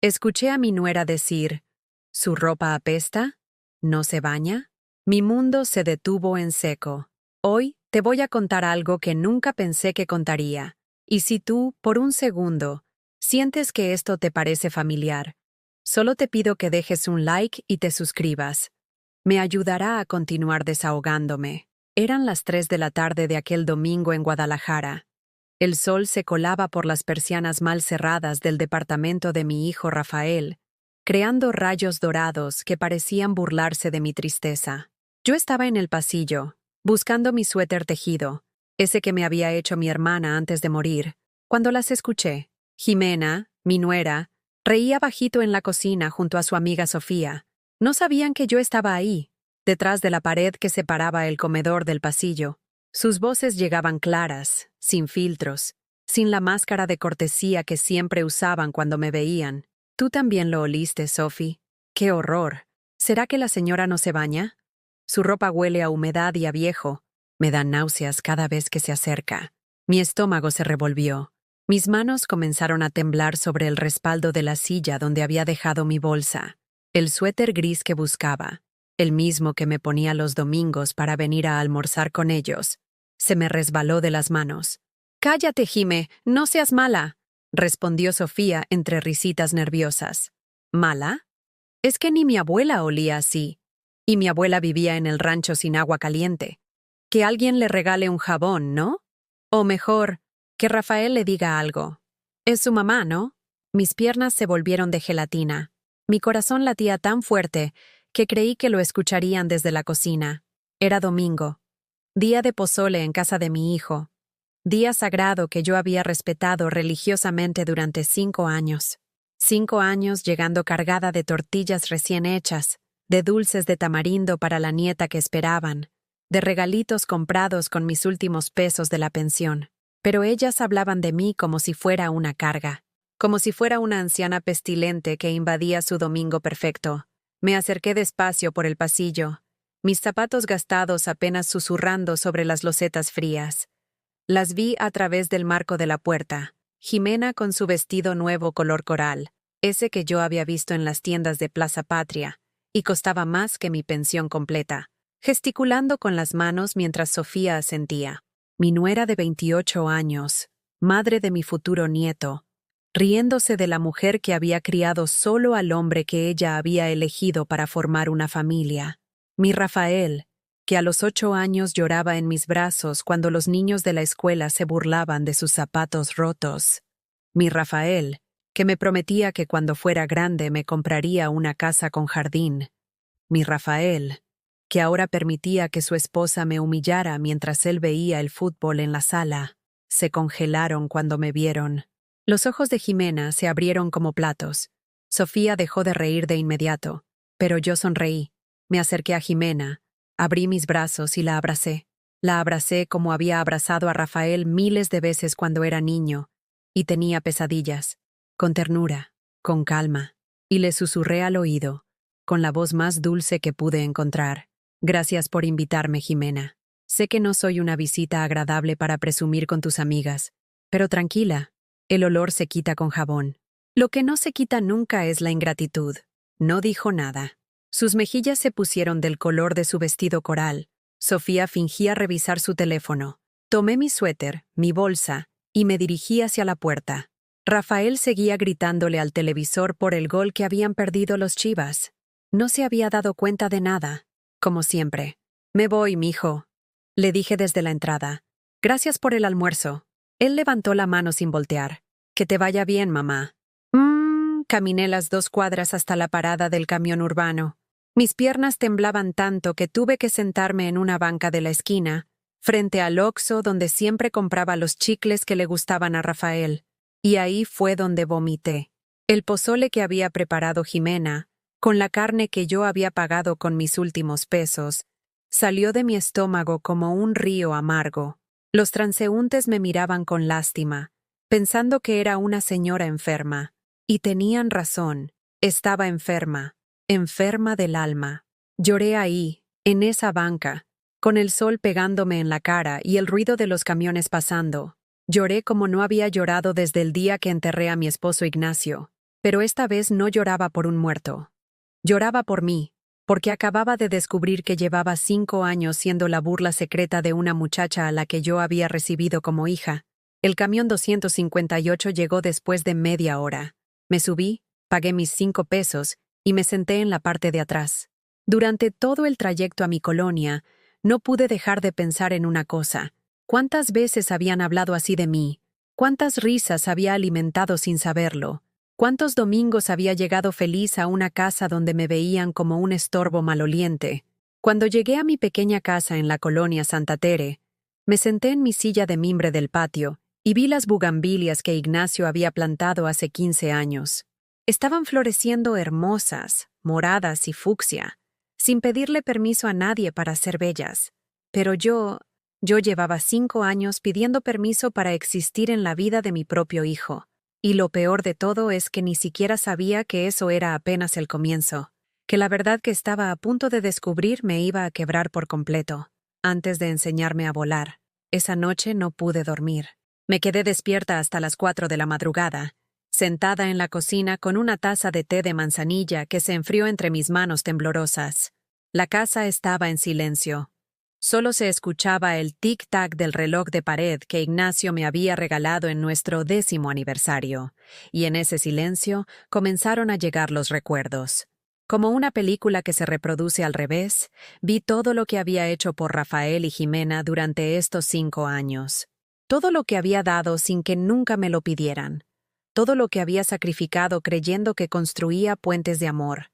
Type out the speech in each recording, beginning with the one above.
Escuché a mi nuera decir, ¿su ropa apesta? ¿No se baña? Mi mundo se detuvo en seco. Hoy te voy a contar algo que nunca pensé que contaría. Y si tú, por un segundo, sientes que esto te parece familiar, solo te pido que dejes un like y te suscribas. Me ayudará a continuar desahogándome. Eran las 3 de la tarde de aquel domingo en Guadalajara. El sol se colaba por las persianas mal cerradas del departamento de mi hijo Rafael, creando rayos dorados que parecían burlarse de mi tristeza. Yo estaba en el pasillo, buscando mi suéter tejido, ese que me había hecho mi hermana antes de morir, cuando las escuché. Jimena, mi nuera, reía bajito en la cocina junto a su amiga Sofía. No sabían que yo estaba ahí, detrás de la pared que separaba el comedor del pasillo. Sus voces llegaban claras, sin filtros, sin la máscara de cortesía que siempre usaban cuando me veían. ¿Tú también lo oliste, Sophie? ¡Qué horror! ¿Será que la señora no se baña? Su ropa huele a humedad y a viejo. Me dan náuseas cada vez que se acerca. Mi estómago se revolvió. Mis manos comenzaron a temblar sobre el respaldo de la silla donde había dejado mi bolsa. El suéter gris que buscaba, el mismo que me ponía los domingos para venir a almorzar con ellos, se me resbaló de las manos. «Cállate, Jime, no seas mala», respondió Sofía entre risitas nerviosas. ¿Mala? Es que ni mi abuela olía así. Y mi abuela vivía en el rancho sin agua caliente. Que alguien le regale un jabón, ¿no? O mejor, que Rafael le diga algo. Es su mamá, ¿no? Mis piernas se volvieron de gelatina. Mi corazón latía tan fuerte que creí que lo escucharían desde la cocina. Era domingo, día de pozole en casa de mi hijo, día sagrado que yo había respetado religiosamente durante 5 años. 5 años llegando cargada de tortillas recién hechas, de dulces de tamarindo para la nieta que esperaban, de regalitos comprados con mis últimos pesos de la pensión. Pero ellas hablaban de mí como si fuera una carga, como si fuera una anciana pestilente que invadía su domingo perfecto. Me acerqué despacio por el pasillo, mis zapatos gastados apenas susurrando sobre las losetas frías. Las vi a través del marco de la puerta. Jimena con su vestido nuevo color coral, ese que yo había visto en las tiendas de Plaza Patria, y costaba más que mi pensión completa, gesticulando con las manos mientras Sofía asentía. Mi nuera de 28 años, madre de mi futuro nieto, riéndose de la mujer que había criado solo al hombre que ella había elegido para formar una familia. Mi Rafael, que a los 8 años lloraba en mis brazos cuando los niños de la escuela se burlaban de sus zapatos rotos. Mi Rafael, que me prometía que cuando fuera grande me compraría una casa con jardín. Mi Rafael, que ahora permitía que su esposa me humillara mientras él veía el fútbol en la sala. Se congelaron cuando me vieron. Los ojos de Jimena se abrieron como platos. Sofía dejó de reír de inmediato, pero yo sonreí. Me acerqué a Jimena, abrí mis brazos y la abracé. La abracé como había abrazado a Rafael miles de veces cuando era niño, y tenía pesadillas, con ternura, con calma, y le susurré al oído, con la voz más dulce que pude encontrar. Gracias por invitarme, Jimena. Sé que no soy una visita agradable para presumir con tus amigas, pero tranquila, el olor se quita con jabón. Lo que no se quita nunca es la ingratitud. No dijo nada. Sus mejillas se pusieron del color de su vestido coral. Sofía fingía revisar su teléfono. Tomé mi suéter, mi bolsa, y me dirigí hacia la puerta. Rafael seguía gritándole al televisor por el gol que habían perdido los Chivas. No se había dado cuenta de nada, como siempre. Me voy, mijo, le dije desde la entrada. Gracias por el almuerzo. Él levantó la mano sin voltear. Que te vaya bien, mamá. Caminé las 2 cuadras hasta la parada del camión urbano. Mis piernas temblaban tanto que tuve que sentarme en una banca de la esquina, frente al Oxxo donde siempre compraba los chicles que le gustaban a Rafael. Y ahí fue donde vomité. El pozole que había preparado Jimena, con la carne que yo había pagado con mis últimos pesos, salió de mi estómago como un río amargo. Los transeúntes me miraban con lástima, pensando que era una señora enferma. Y tenían razón, estaba enferma, enferma del alma. Lloré ahí, en esa banca, con el sol pegándome en la cara y el ruido de los camiones pasando. Lloré como no había llorado desde el día que enterré a mi esposo Ignacio. Pero esta vez no lloraba por un muerto. Lloraba por mí, porque acababa de descubrir que llevaba 5 años siendo la burla secreta de una muchacha a la que yo había recibido como hija. El camión 258 llegó después de media hora. Me subí, pagué mis 5 pesos y me senté en la parte de atrás. Durante todo el trayecto a mi colonia, no pude dejar de pensar en una cosa. ¿Cuántas veces habían hablado así de mí? ¿Cuántas risas había alimentado sin saberlo? ¿Cuántos domingos había llegado feliz a una casa donde me veían como un estorbo maloliente? Cuando llegué a mi pequeña casa en la colonia Santa Tere, me senté en mi silla de mimbre del patio y vi las bugambilias que Ignacio había plantado hace 15 años. Estaban floreciendo hermosas, moradas y fucsia, sin pedirle permiso a nadie para ser bellas. Pero yo llevaba 5 años pidiendo permiso para existir en la vida de mi propio hijo. Y lo peor de todo es que ni siquiera sabía que eso era apenas el comienzo, que la verdad que estaba a punto de descubrir me iba a quebrar por completo, antes de enseñarme a volar. Esa noche no pude dormir. Me quedé despierta hasta las 4 de la madrugada, sentada en la cocina con una taza de té de manzanilla que se enfrió entre mis manos temblorosas. La casa estaba en silencio. Solo se escuchaba el tic-tac del reloj de pared que Ignacio me había regalado en nuestro 10º aniversario, y en ese silencio comenzaron a llegar los recuerdos. Como una película que se reproduce al revés, vi todo lo que había hecho por Rafael y Jimena durante estos 5 años. Todo lo que había dado sin que nunca me lo pidieran. Todo lo que había sacrificado creyendo que construía puentes de amor,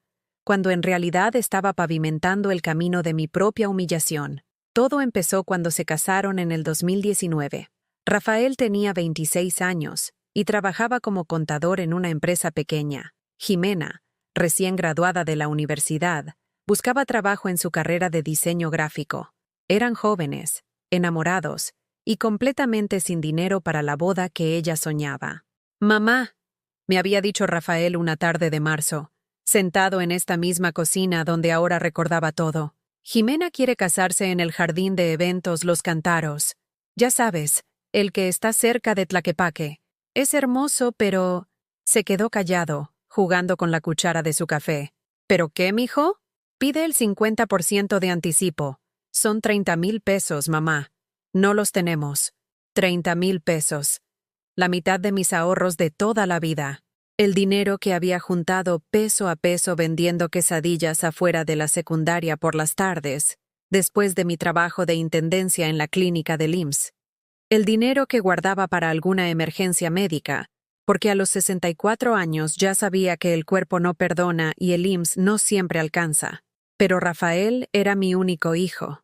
cuando en realidad estaba pavimentando el camino de mi propia humillación. Todo empezó cuando se casaron en el 2019. Rafael tenía 26 años y trabajaba como contador en una empresa pequeña. Jimena, recién graduada de la universidad, buscaba trabajo en su carrera de diseño gráfico. Eran jóvenes, enamorados y completamente sin dinero para la boda que ella soñaba. «Mamá», me había dicho Rafael una tarde de marzo, sentado en esta misma cocina donde ahora recordaba todo. «Jimena quiere casarse en el jardín de eventos Los Cantaros. Ya sabes, el que está cerca de Tlaquepaque. Es hermoso, pero...» Se quedó callado, jugando con la cuchara de su café. «¿Pero qué, mijo?» «Pide el 50% de anticipo. Son 30,000 pesos, mamá. No los tenemos. 30,000 pesos. La mitad de mis ahorros de toda la vida. El dinero que había juntado peso a peso vendiendo quesadillas afuera de la secundaria por las tardes, después de mi trabajo de intendencia en la clínica del IMSS. El dinero que guardaba para alguna emergencia médica, porque a los 64 años ya sabía que el cuerpo no perdona y el IMSS no siempre alcanza. Pero Rafael era mi único hijo,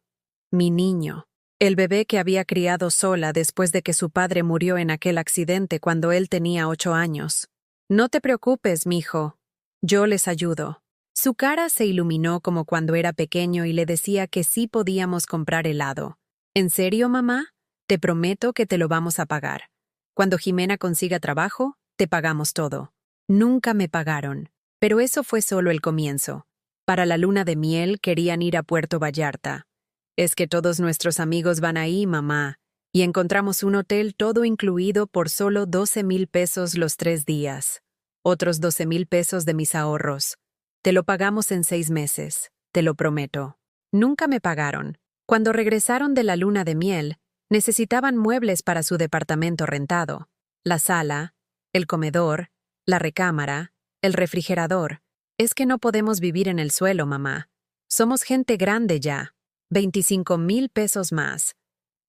mi niño, el bebé que había criado sola después de que su padre murió en aquel accidente cuando él tenía 8 años. «No te preocupes, mijo. Yo les ayudo». Su cara se iluminó como cuando era pequeño y le decía que sí podíamos comprar helado. «¿En serio, mamá? Te prometo que te lo vamos a pagar. Cuando Jimena consiga trabajo, te pagamos todo». Nunca me pagaron, pero eso fue solo el comienzo. Para la luna de miel querían ir a Puerto Vallarta. «Es que todos nuestros amigos van ahí, mamá, y encontramos un hotel todo incluido por solo 12,000 pesos los 3 días. Otros 12,000 pesos de mis ahorros. Te lo pagamos en 6 meses, te lo prometo». Nunca me pagaron. Cuando regresaron de la luna de miel, necesitaban muebles para su departamento rentado. La sala, el comedor, la recámara, el refrigerador. «Es que no podemos vivir en el suelo, mamá. Somos gente grande ya. 25,000 pesos más».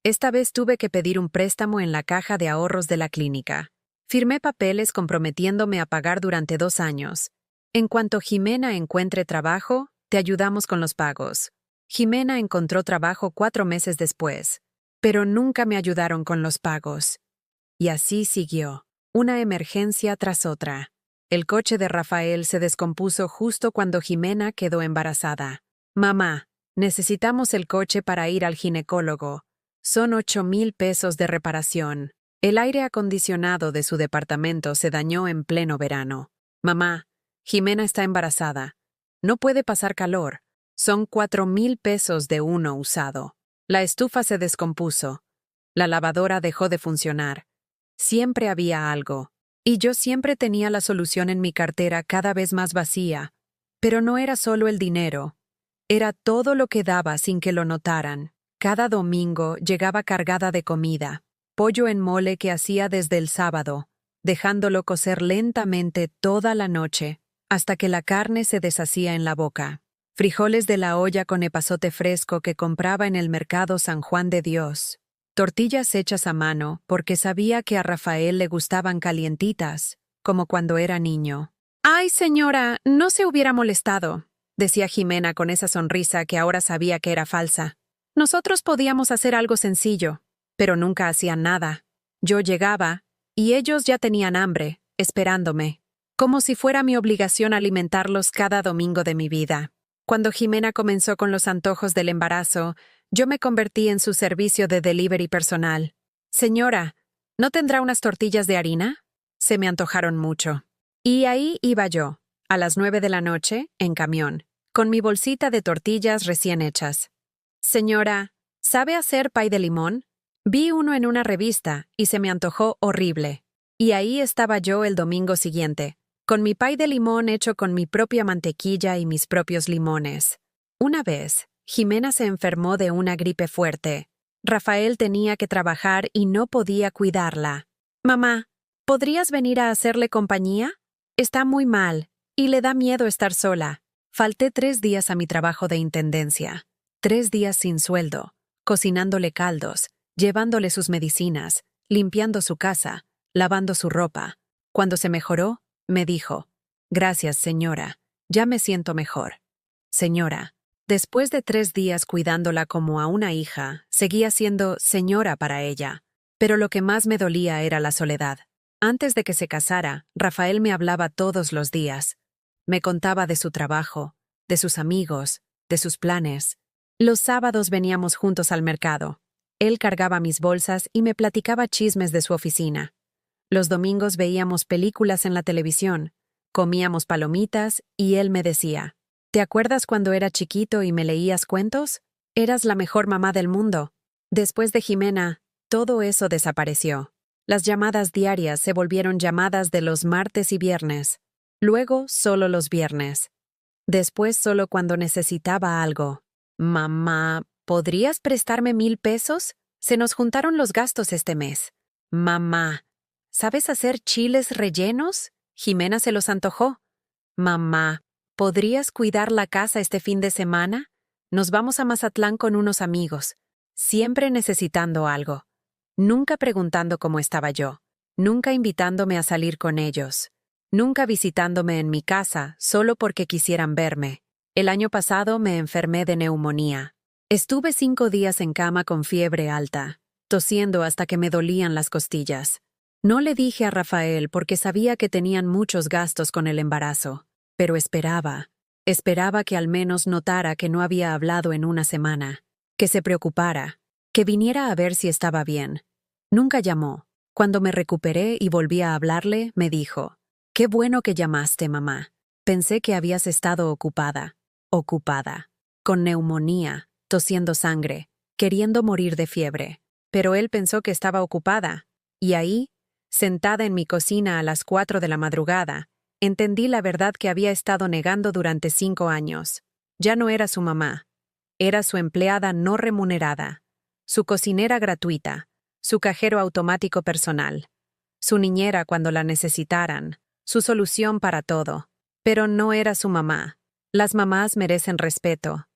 Esta vez tuve que pedir un préstamo en la caja de ahorros de la clínica. Firmé papeles comprometiéndome a pagar durante 2 años. «En cuanto Jimena encuentre trabajo, te ayudamos con los pagos». Jimena encontró trabajo 4 meses después, pero nunca me ayudaron con los pagos. Y así siguió, una emergencia tras otra. El coche de Rafael se descompuso justo cuando Jimena quedó embarazada. «Mamá, necesitamos el coche para ir al ginecólogo. Son 8,000 pesos de reparación». El aire acondicionado de su departamento se dañó en pleno verano. «Mamá, Jimena está embarazada. No puede pasar calor. Son 4,000 pesos de uno usado». La estufa se descompuso. La lavadora dejó de funcionar. Siempre había algo. Y yo siempre tenía la solución en mi cartera cada vez más vacía. Pero no era solo el dinero. Era todo lo que daba sin que lo notaran. Cada domingo llegaba cargada de comida, pollo en mole que hacía desde el sábado, dejándolo cocer lentamente toda la noche, hasta que la carne se deshacía en la boca. Frijoles de la olla con epazote fresco que compraba en el mercado San Juan de Dios. Tortillas hechas a mano porque sabía que a Rafael le gustaban calientitas, como cuando era niño. «Ay, señora, no se hubiera molestado», decía Jimena con esa sonrisa que ahora sabía que era falsa. Nosotros podíamos hacer algo sencillo, pero nunca hacían nada. Yo llegaba, y ellos ya tenían hambre, esperándome, como si fuera mi obligación alimentarlos cada domingo de mi vida. Cuando Jimena comenzó con los antojos del embarazo, yo me convertí en su servicio de delivery personal. «Señora, ¿no tendrá unas tortillas de harina?» Se me antojaron mucho. Y ahí iba yo, a las 9 de la noche, en camión, con mi bolsita de tortillas recién hechas. «Señora, ¿sabe hacer pay de limón?» Vi uno en una revista y se me antojó horrible. Y ahí estaba yo el domingo siguiente, con mi pay de limón hecho con mi propia mantequilla y mis propios limones. Una vez, Jimena se enfermó de una gripe fuerte. Rafael tenía que trabajar y no podía cuidarla. «Mamá, ¿podrías venir a hacerle compañía? Está muy mal y le da miedo estar sola». Falté 3 días a mi trabajo de intendencia. 3 días sin sueldo, cocinándole caldos, llevándole sus medicinas, limpiando su casa, lavando su ropa. Cuando se mejoró, me dijo: «Gracias, señora, ya me siento mejor». Señora, después de 3 días cuidándola como a una hija, seguía siendo señora para ella. Pero lo que más me dolía era la soledad. Antes de que se casara, Rafael me hablaba todos los días. Me contaba de su trabajo, de sus amigos, de sus planes. Los sábados veníamos juntos al mercado. Él cargaba mis bolsas y me platicaba chismes de su oficina. Los domingos veíamos películas en la televisión, comíamos palomitas y él me decía: «¿Te acuerdas cuando era chiquito y me leías cuentos? Eras la mejor mamá del mundo». Después de Jimena, todo eso desapareció. Las llamadas diarias se volvieron llamadas de los martes y viernes. Luego, solo los viernes. Después, solo cuando necesitaba algo. «Mamá, ¿podrías prestarme 1,000 pesos? Se nos juntaron los gastos este mes». «Mamá, ¿sabes hacer chiles rellenos?» Jimena se los antojó. «Mamá, ¿podrías cuidar la casa este fin de semana? Nos vamos a Mazatlán con unos amigos». Siempre necesitando algo. Nunca preguntando cómo estaba yo. Nunca invitándome a salir con ellos. Nunca visitándome en mi casa solo porque quisieran verme. El año pasado me enfermé de neumonía. Estuve 5 días en cama con fiebre alta, tosiendo hasta que me dolían las costillas. No le dije a Rafael porque sabía que tenían muchos gastos con el embarazo, pero esperaba que al menos notara que no había hablado en una semana, que se preocupara, que viniera a ver si estaba bien. Nunca llamó. Cuando me recuperé y volví a hablarle, me dijo: «Qué bueno que llamaste, mamá. Pensé que habías estado ocupada, con neumonía, tosiendo sangre, queriendo morir de fiebre». Pero él pensó que estaba ocupada, y ahí, sentada en mi cocina a las 4 de la madrugada, entendí la verdad que había estado negando durante 5 años. Ya no era su mamá. Era su empleada no remunerada, su cocinera gratuita, su cajero automático personal, su niñera cuando la necesitaran, su solución para todo. Pero no era su mamá. Las mamás merecen respeto.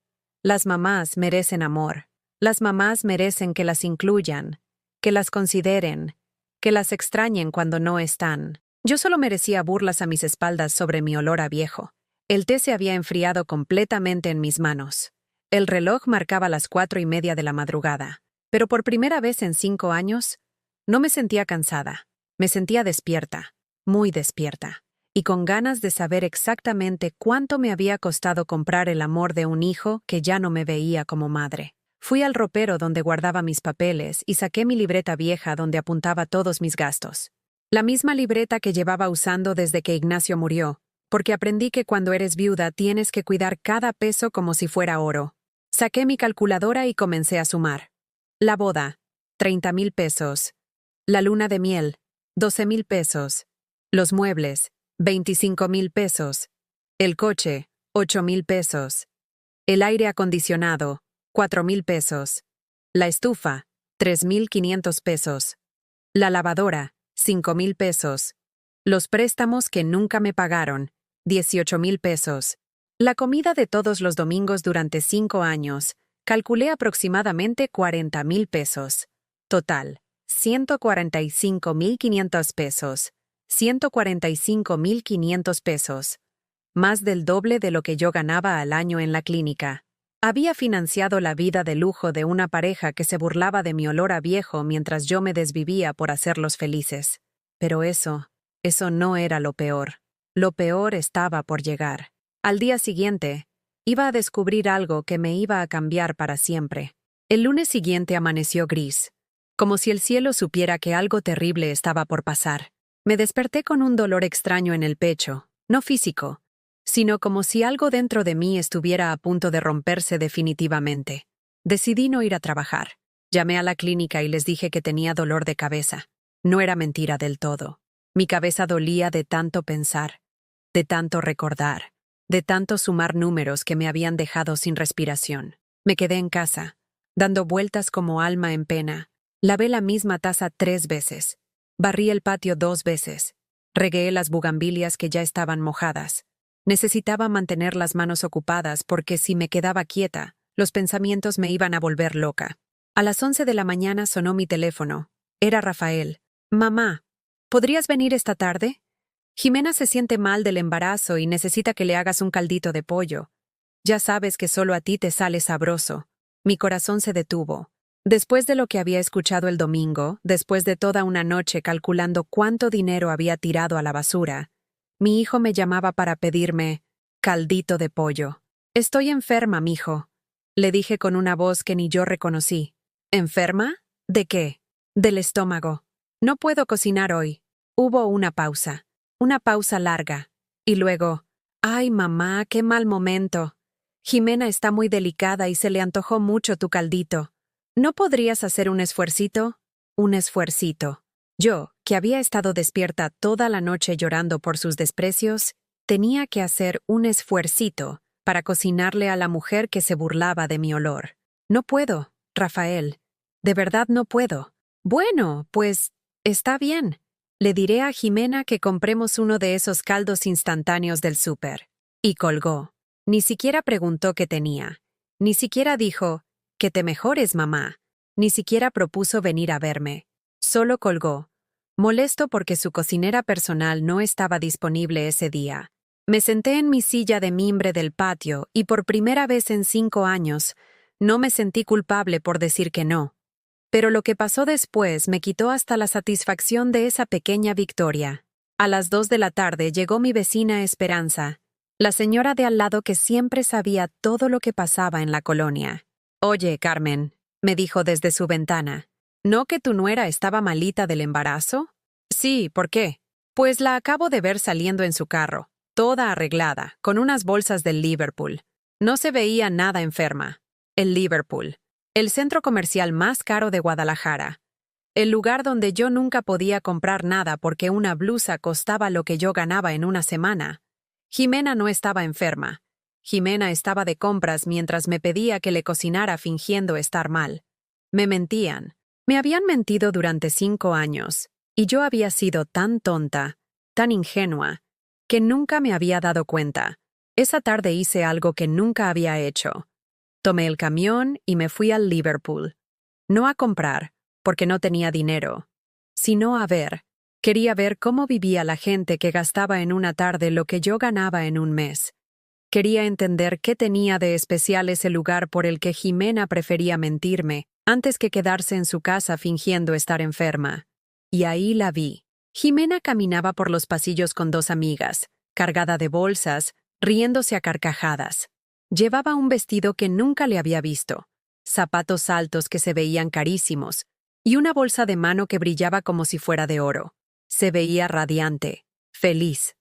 Las mamás merecen amor. Las mamás merecen que las incluyan, que las consideren, que las extrañen cuando no están. Yo solo merecía burlas a mis espaldas sobre mi olor a viejo. El té se había enfriado completamente en mis manos. El reloj marcaba las 4:30 de la madrugada. Pero por primera vez en 5 años, no me sentía cansada. Me sentía despierta, muy despierta, y con ganas de saber exactamente cuánto me había costado comprar el amor de un hijo que ya no me veía como madre. Fui al ropero donde guardaba mis papeles y saqué mi libreta vieja donde apuntaba todos mis gastos. La misma libreta que llevaba usando desde que Ignacio murió, porque aprendí que cuando eres viuda tienes que cuidar cada peso como si fuera oro. Saqué mi calculadora y comencé a sumar. La boda, 30,000 pesos. La luna de miel, 12,000 pesos. Los muebles, 25,000 pesos. El coche, 8,000 pesos. El aire acondicionado, 4,000 pesos. La estufa, 3,500 pesos. La lavadora, 5,000 pesos. Los préstamos que nunca me pagaron, 18,000 pesos. La comida de todos los domingos durante 5 años, calculé aproximadamente 40,000 pesos. Total, 145,500 pesos. 145,500 pesos. Más del doble de lo que yo ganaba al año en la clínica. Había financiado la vida de lujo de una pareja que se burlaba de mi olor a viejo mientras yo me desvivía por hacerlos felices. Pero eso no era lo peor. Lo peor estaba por llegar. Al día siguiente, iba a descubrir algo que me iba a cambiar para siempre. El lunes siguiente amaneció gris, como si el cielo supiera que algo terrible estaba por pasar. Me desperté con un dolor extraño en el pecho, no físico, sino como si algo dentro de mí estuviera a punto de romperse definitivamente. Decidí no ir a trabajar. Llamé a la clínica y les dije que tenía dolor de cabeza. No era mentira del todo. Mi cabeza dolía de tanto pensar, de tanto recordar, de tanto sumar números que me habían dejado sin respiración. Me quedé en casa, dando vueltas como alma en pena. Lavé la misma taza 3 veces. Barrí el patio 2 veces. Regué las bugambilias que ya estaban mojadas. Necesitaba mantener las manos ocupadas porque si me quedaba quieta, los pensamientos me iban a volver loca. A las 11 de la mañana sonó mi teléfono. Era Rafael. Mamá, ¿podrías venir esta tarde? Jimena se siente mal del embarazo y necesita que le hagas un caldito de pollo. Ya sabes que solo a ti te sale sabroso. Mi corazón se detuvo. Después de lo que había escuchado el domingo, después de toda una noche calculando cuánto dinero había tirado a la basura, mi hijo me llamaba para pedirme caldito de pollo. Estoy enferma, mijo, le dije con una voz que ni yo reconocí. ¿Enferma? ¿De qué? Del estómago. No puedo cocinar hoy. Hubo una pausa larga. Y luego, ay, mamá, qué mal momento. Jimena está muy delicada y se le antojó mucho tu caldito. ¿No podrías hacer un esfuercito? Un esfuercito. Yo, que había estado despierta toda la noche llorando por sus desprecios, tenía que hacer un esfuercito para cocinarle a la mujer que se burlaba de mi olor. No puedo, Rafael. De verdad no puedo. Bueno, pues, está bien. Le diré a Jimena que compremos uno de esos caldos instantáneos del súper. Y colgó. Ni siquiera preguntó qué tenía. Ni siquiera dijo, que te mejores, mamá. Ni siquiera propuso venir a verme. Solo colgó, molesto porque su cocinera personal no estaba disponible ese día. Me senté en mi silla de mimbre del patio y por primera vez en 5 años, no me sentí culpable por decir que no. Pero lo que pasó después me quitó hasta la satisfacción de esa pequeña victoria. A las 2 de la tarde llegó mi vecina Esperanza, la señora de al lado que siempre sabía todo lo que pasaba en la colonia. Oye, Carmen, me dijo desde su ventana, ¿no que tu nuera estaba malita del embarazo? Sí, ¿por qué? Pues la acabo de ver saliendo en su carro, toda arreglada, con unas bolsas del Liverpool. No se veía nada enferma. El Liverpool, el centro comercial más caro de Guadalajara. El lugar donde yo nunca podía comprar nada porque una blusa costaba lo que yo ganaba en una semana. Jimena no estaba enferma. Jimena estaba de compras mientras me pedía que le cocinara fingiendo estar mal. Me mentían. Me habían mentido durante 5 años, y yo había sido tan tonta, tan ingenua, que nunca me había dado cuenta. Esa tarde hice algo que nunca había hecho. Tomé el camión y me fui al Liverpool. No a comprar, porque no tenía dinero, sino a ver. Quería ver cómo vivía la gente que gastaba en una tarde lo que yo ganaba en un mes. Quería entender qué tenía de especial ese lugar por el que Jimena prefería mentirme antes que quedarse en su casa fingiendo estar enferma. Y ahí la vi. Jimena caminaba por los pasillos con 2 amigas, cargada de bolsas, riéndose a carcajadas. Llevaba un vestido que nunca le había visto, zapatos altos que se veían carísimos, y una bolsa de mano que brillaba como si fuera de oro. Se veía radiante, feliz,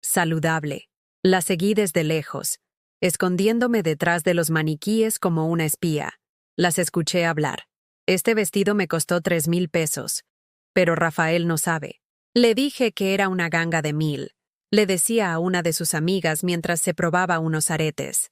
saludable. La seguí desde lejos, escondiéndome detrás de los maniquíes como una espía. Las escuché hablar. Este vestido me costó 3,000 pesos, pero Rafael no sabe. Le dije que era una ganga de 1000. Le decía a una de sus amigas mientras se probaba unos aretes.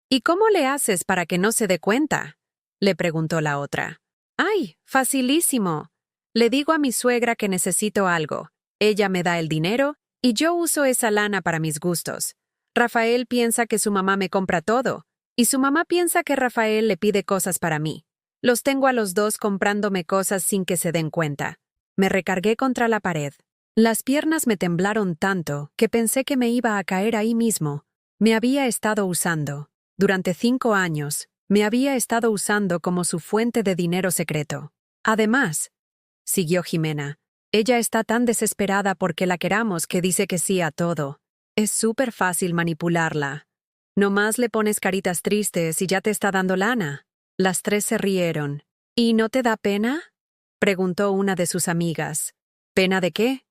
¿Y cómo le haces para que no se dé cuenta? Le preguntó la otra. ¡Ay, facilísimo! Le digo a mi suegra que necesito algo. Ella me da el dinero y yo uso esa lana para mis gustos. Rafael piensa que su mamá me compra todo, y su mamá piensa que Rafael le pide cosas para mí. Los tengo a los dos comprándome cosas sin que se den cuenta. Me recargué contra la pared. Las piernas me temblaron tanto que pensé que me iba a caer ahí mismo. Me había estado usando. Durante 5 años, me había estado usando como su fuente de dinero secreto. Además, siguió Jimena, ella está tan desesperada porque la queramos que dice que sí a todo. Es súper fácil manipularla. Nomás le pones caritas tristes y ya te está dando lana. Las 3 se rieron. ¿Y no te da pena? Preguntó una de sus amigas. ¿Pena de qué?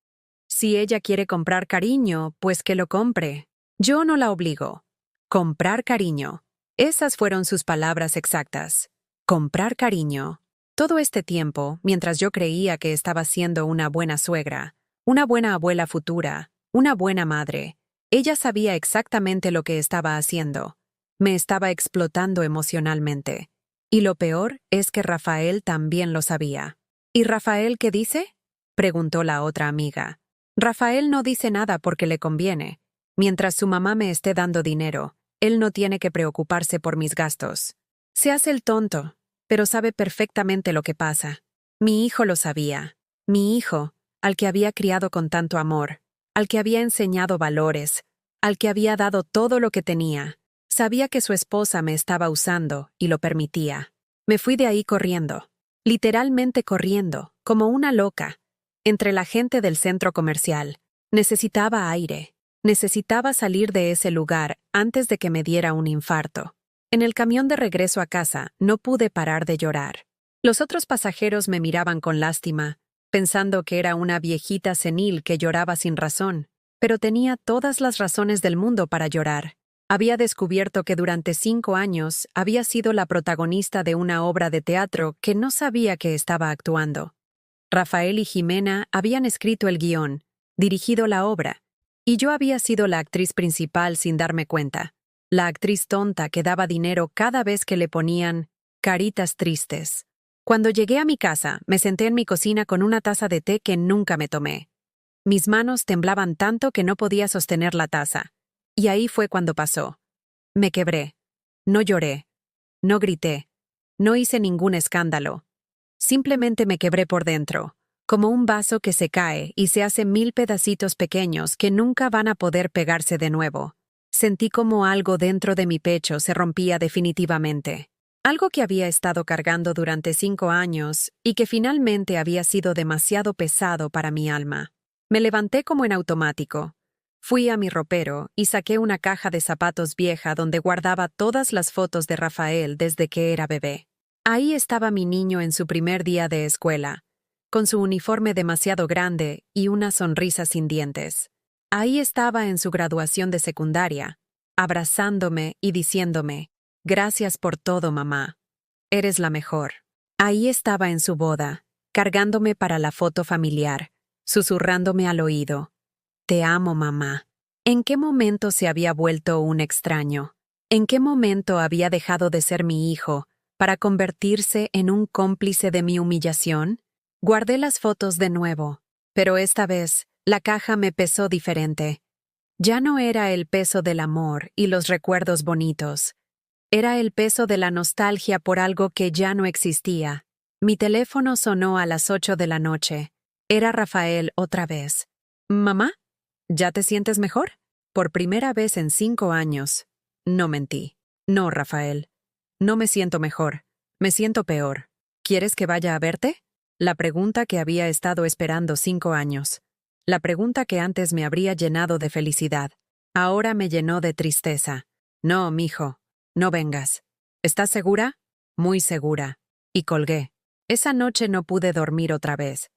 Si ella quiere comprar cariño, pues que lo compre. Yo no la obligo. Comprar cariño. Esas fueron sus palabras exactas. Comprar cariño. Todo este tiempo, mientras yo creía que estaba siendo una buena suegra, una buena abuela futura, una buena madre, ella sabía exactamente lo que estaba haciendo. Me estaba explotando emocionalmente. Y lo peor es que Rafael también lo sabía. ¿Y Rafael qué dice? Preguntó la otra amiga. Rafael no dice nada porque le conviene. Mientras su mamá me esté dando dinero, él no tiene que preocuparse por mis gastos. Se hace el tonto, pero sabe perfectamente lo que pasa. Mi hijo lo sabía. Mi hijo, al que había criado con tanto amor, al que había enseñado valores, al que había dado todo lo que tenía, sabía que su esposa me estaba usando y lo permitía. Me fui de ahí corriendo, literalmente corriendo, como una loca, entre la gente del centro comercial. Necesitaba aire. Necesitaba salir de ese lugar antes de que me diera un infarto. En el camión de regreso a casa no pude parar de llorar. Los otros pasajeros me miraban con lástima, pensando que era una viejita senil que lloraba sin razón, pero tenía todas las razones del mundo para llorar. Había descubierto que durante 5 años había sido la protagonista de una obra de teatro que no sabía que estaba actuando. Rafael y Jimena habían escrito el guión, dirigido la obra, y yo había sido la actriz principal sin darme cuenta, la actriz tonta que daba dinero cada vez que le ponían caritas tristes. Cuando llegué a mi casa, me senté en mi cocina con una taza de té que nunca me tomé. Mis manos temblaban tanto que no podía sostener la taza. Y ahí fue cuando pasó. Me quebré. No lloré. No grité. No hice ningún escándalo. Simplemente me quebré por dentro, como un vaso que se cae y se hace 1000 pedacitos pequeños que nunca van a poder pegarse de nuevo. Sentí como algo dentro de mi pecho se rompía definitivamente. Algo que había estado cargando durante 5 años y que finalmente había sido demasiado pesado para mi alma. Me levanté como en automático. Fui a mi ropero y saqué una caja de zapatos vieja donde guardaba todas las fotos de Rafael desde que era bebé. Ahí estaba mi niño en su primer día de escuela, con su uniforme demasiado grande y una sonrisa sin dientes. Ahí estaba en su graduación de secundaria, abrazándome y diciéndome, «Gracias por todo, mamá. Eres la mejor». Ahí estaba en su boda, cargándome para la foto familiar, susurrándome al oído, «Te amo, mamá». ¿En qué momento se había vuelto un extraño? ¿En qué momento había dejado de ser mi hijo para convertirse en un cómplice de mi humillación? Guardé las fotos de nuevo, pero esta vez la caja me pesó diferente. Ya no era el peso del amor y los recuerdos bonitos. Era el peso de la nostalgia por algo que ya no existía. Mi teléfono sonó a las 8 de la noche. Era Rafael otra vez. «¿Mamá? ¿Ya te sientes mejor?» Por primera vez en 5 años. No mentí. «No, Rafael. No me siento mejor. Me siento peor. ¿Quieres que vaya a verte?» La pregunta que había estado esperando 5 años. La pregunta que antes me habría llenado de felicidad. Ahora me llenó de tristeza. «No, mijo. No vengas». «¿Estás segura?» «Muy segura». Y colgué. Esa noche no pude dormir otra vez.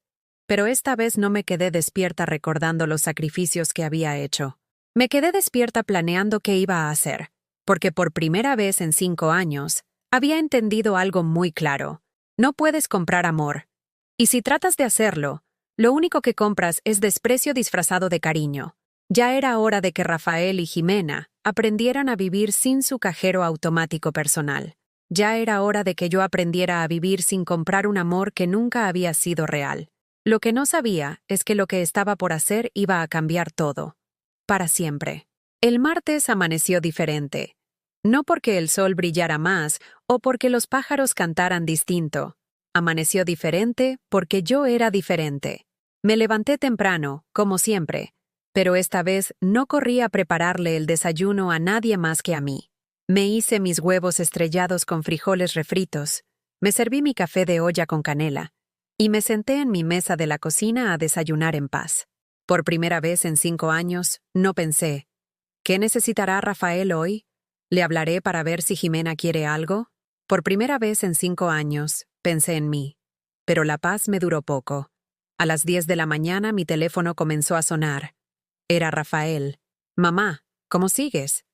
Pero esta vez no me quedé despierta recordando los sacrificios que había hecho. Me quedé despierta planeando qué iba a hacer, porque por primera vez en 5 años, había entendido algo muy claro. No puedes comprar amor. Y si tratas de hacerlo, Lo único que compras es desprecio disfrazado de cariño. Ya era hora de que Rafael y Jimena aprendieran a vivir sin su cajero automático personal. Ya era hora de que yo aprendiera a vivir sin comprar un amor que nunca había sido real. Lo que no sabía es que lo que estaba por hacer iba a cambiar todo. Para siempre. El martes amaneció diferente. No porque el sol brillara más o porque los pájaros cantaran distinto. Amaneció diferente porque yo era diferente. Me levanté temprano, como siempre, pero esta vez no corrí a prepararle el desayuno a nadie más que a mí. Me hice mis huevos estrellados con frijoles refritos, me serví mi café de olla con canela y me senté en mi mesa de la cocina a desayunar en paz. Por primera vez en 5 años, no pensé, ¿qué necesitará Rafael hoy? ¿Le hablaré para ver si Jimena quiere algo? Por primera vez en 5 años, pensé en mí. Pero la paz me duró poco. A las 10 de la mañana mi teléfono comenzó a sonar. Era Rafael. Mamá, ¿cómo sigues?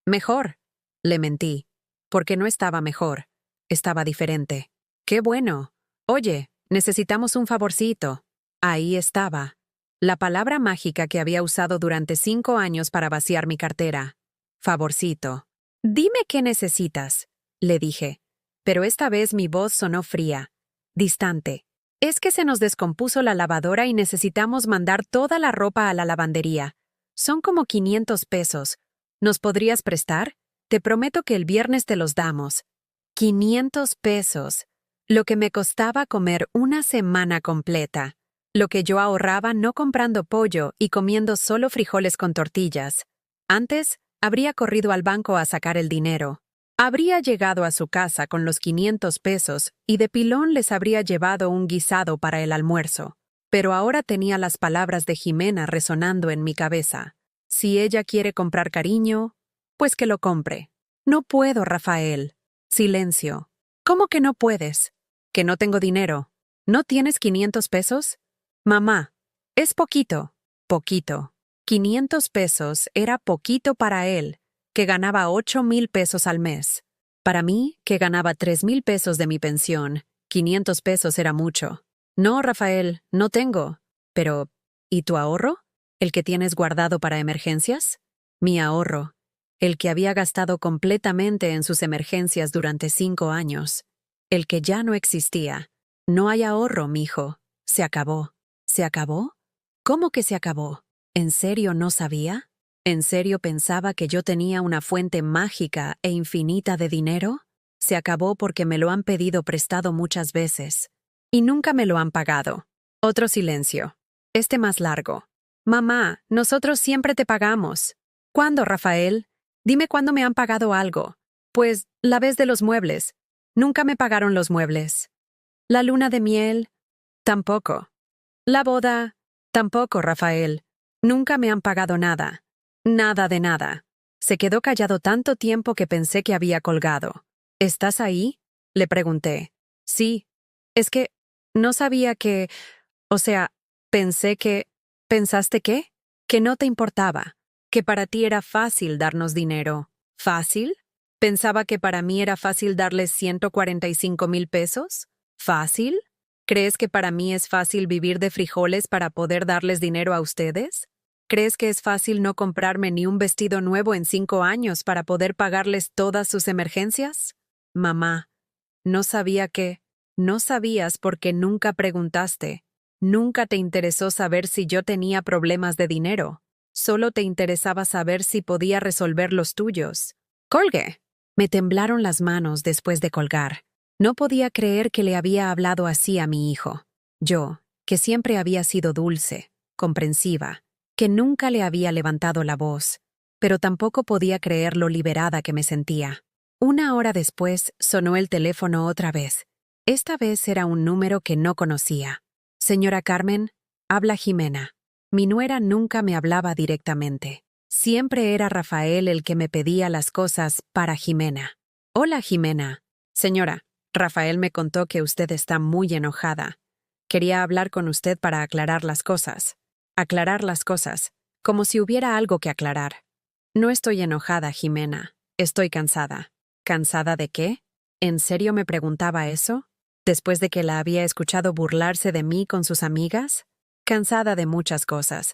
Mejor. Le mentí. Porque no estaba mejor. Estaba diferente. ¡Qué bueno! Oye, necesitamos un favorcito. Ahí estaba. La palabra mágica que había usado durante 5 años para vaciar mi cartera. Favorcito. Dime qué necesitas, le dije. Pero esta vez mi voz sonó fría, distante. Es que se nos descompuso la lavadora y necesitamos mandar toda la ropa a la lavandería. Son como 500 pesos. ¿Nos podrías prestar? Te prometo que el viernes te los damos. 500 pesos. Lo que me costaba comer una semana completa. Lo que yo ahorraba no comprando pollo y comiendo solo frijoles con tortillas. Antes, habría corrido al banco a sacar el dinero. Habría llegado a su casa con los 500 pesos y de pilón les habría llevado un guisado para el almuerzo. Pero ahora tenía las palabras de Jimena resonando en mi cabeza. Si ella quiere comprar cariño, pues que lo compre. No puedo, Rafael. Silencio. ¿Cómo que no puedes? Que no tengo dinero. ¿No tienes 500 pesos? Mamá, es poquito. Poquito. 500 pesos era poquito para él, que ganaba 8,000 pesos al mes. Para mí, que ganaba 3,000 pesos de mi pensión, 500 pesos era mucho. No, Rafael, no tengo. Pero, ¿y tu ahorro? ¿El que tienes guardado para emergencias? Mi ahorro. El que había gastado completamente en sus emergencias durante 5 años. El que ya no existía. No hay ahorro, mijo. Se acabó. ¿Se acabó? ¿Cómo que se acabó? ¿En serio no sabía? ¿En serio pensaba que yo tenía una fuente mágica e infinita de dinero? Se acabó porque me lo han pedido prestado muchas veces. Y nunca me lo han pagado. Otro silencio. Este más largo. Mamá, nosotros siempre te pagamos. ¿Cuándo, Rafael? Dime cuándo me han pagado algo. Pues, la vez de los muebles. Nunca me pagaron los muebles. La luna de miel. Tampoco. La boda. Tampoco, Rafael. Nunca me han pagado nada. Nada de nada. Se quedó callado tanto tiempo que pensé que había colgado. ¿Estás ahí? Le pregunté. Sí. Es que no sabía que... O sea, pensé que... ¿Pensaste qué? Que no te importaba. Que para ti era fácil darnos dinero. ¿Fácil? ¿Pensaba que para mí era fácil darles 145,000 pesos? ¿Fácil? ¿Crees que para mí es fácil vivir de frijoles para poder darles dinero a ustedes? ¿Crees que es fácil no comprarme ni un vestido nuevo en 5 años para poder pagarles todas sus emergencias? Mamá, no sabía que... No sabías porque nunca preguntaste. Nunca te interesó saber si yo tenía problemas de dinero. Solo te interesaba saber si podía resolver los tuyos. ¡Colgue! Me temblaron las manos después de colgar. No podía creer que le había hablado así a mi hijo. Yo, que siempre había sido dulce, comprensiva, que nunca le había levantado la voz, pero tampoco podía creer lo liberada que me sentía. 1 hora después sonó el teléfono otra vez. Esta vez era un número que no conocía. Señora Carmen, habla Jimena. Mi nuera nunca me hablaba directamente. Siempre era Rafael el que me pedía las cosas para Jimena. Hola, Jimena. Señora, Rafael me contó que usted está muy enojada. Quería hablar con usted para aclarar las cosas. Aclarar las cosas, como si hubiera algo que aclarar. No estoy enojada, Jimena. Estoy cansada. ¿Cansada de qué? ¿En serio me preguntaba eso? ¿Después de que la había escuchado burlarse de mí con sus amigas? Cansada de muchas cosas,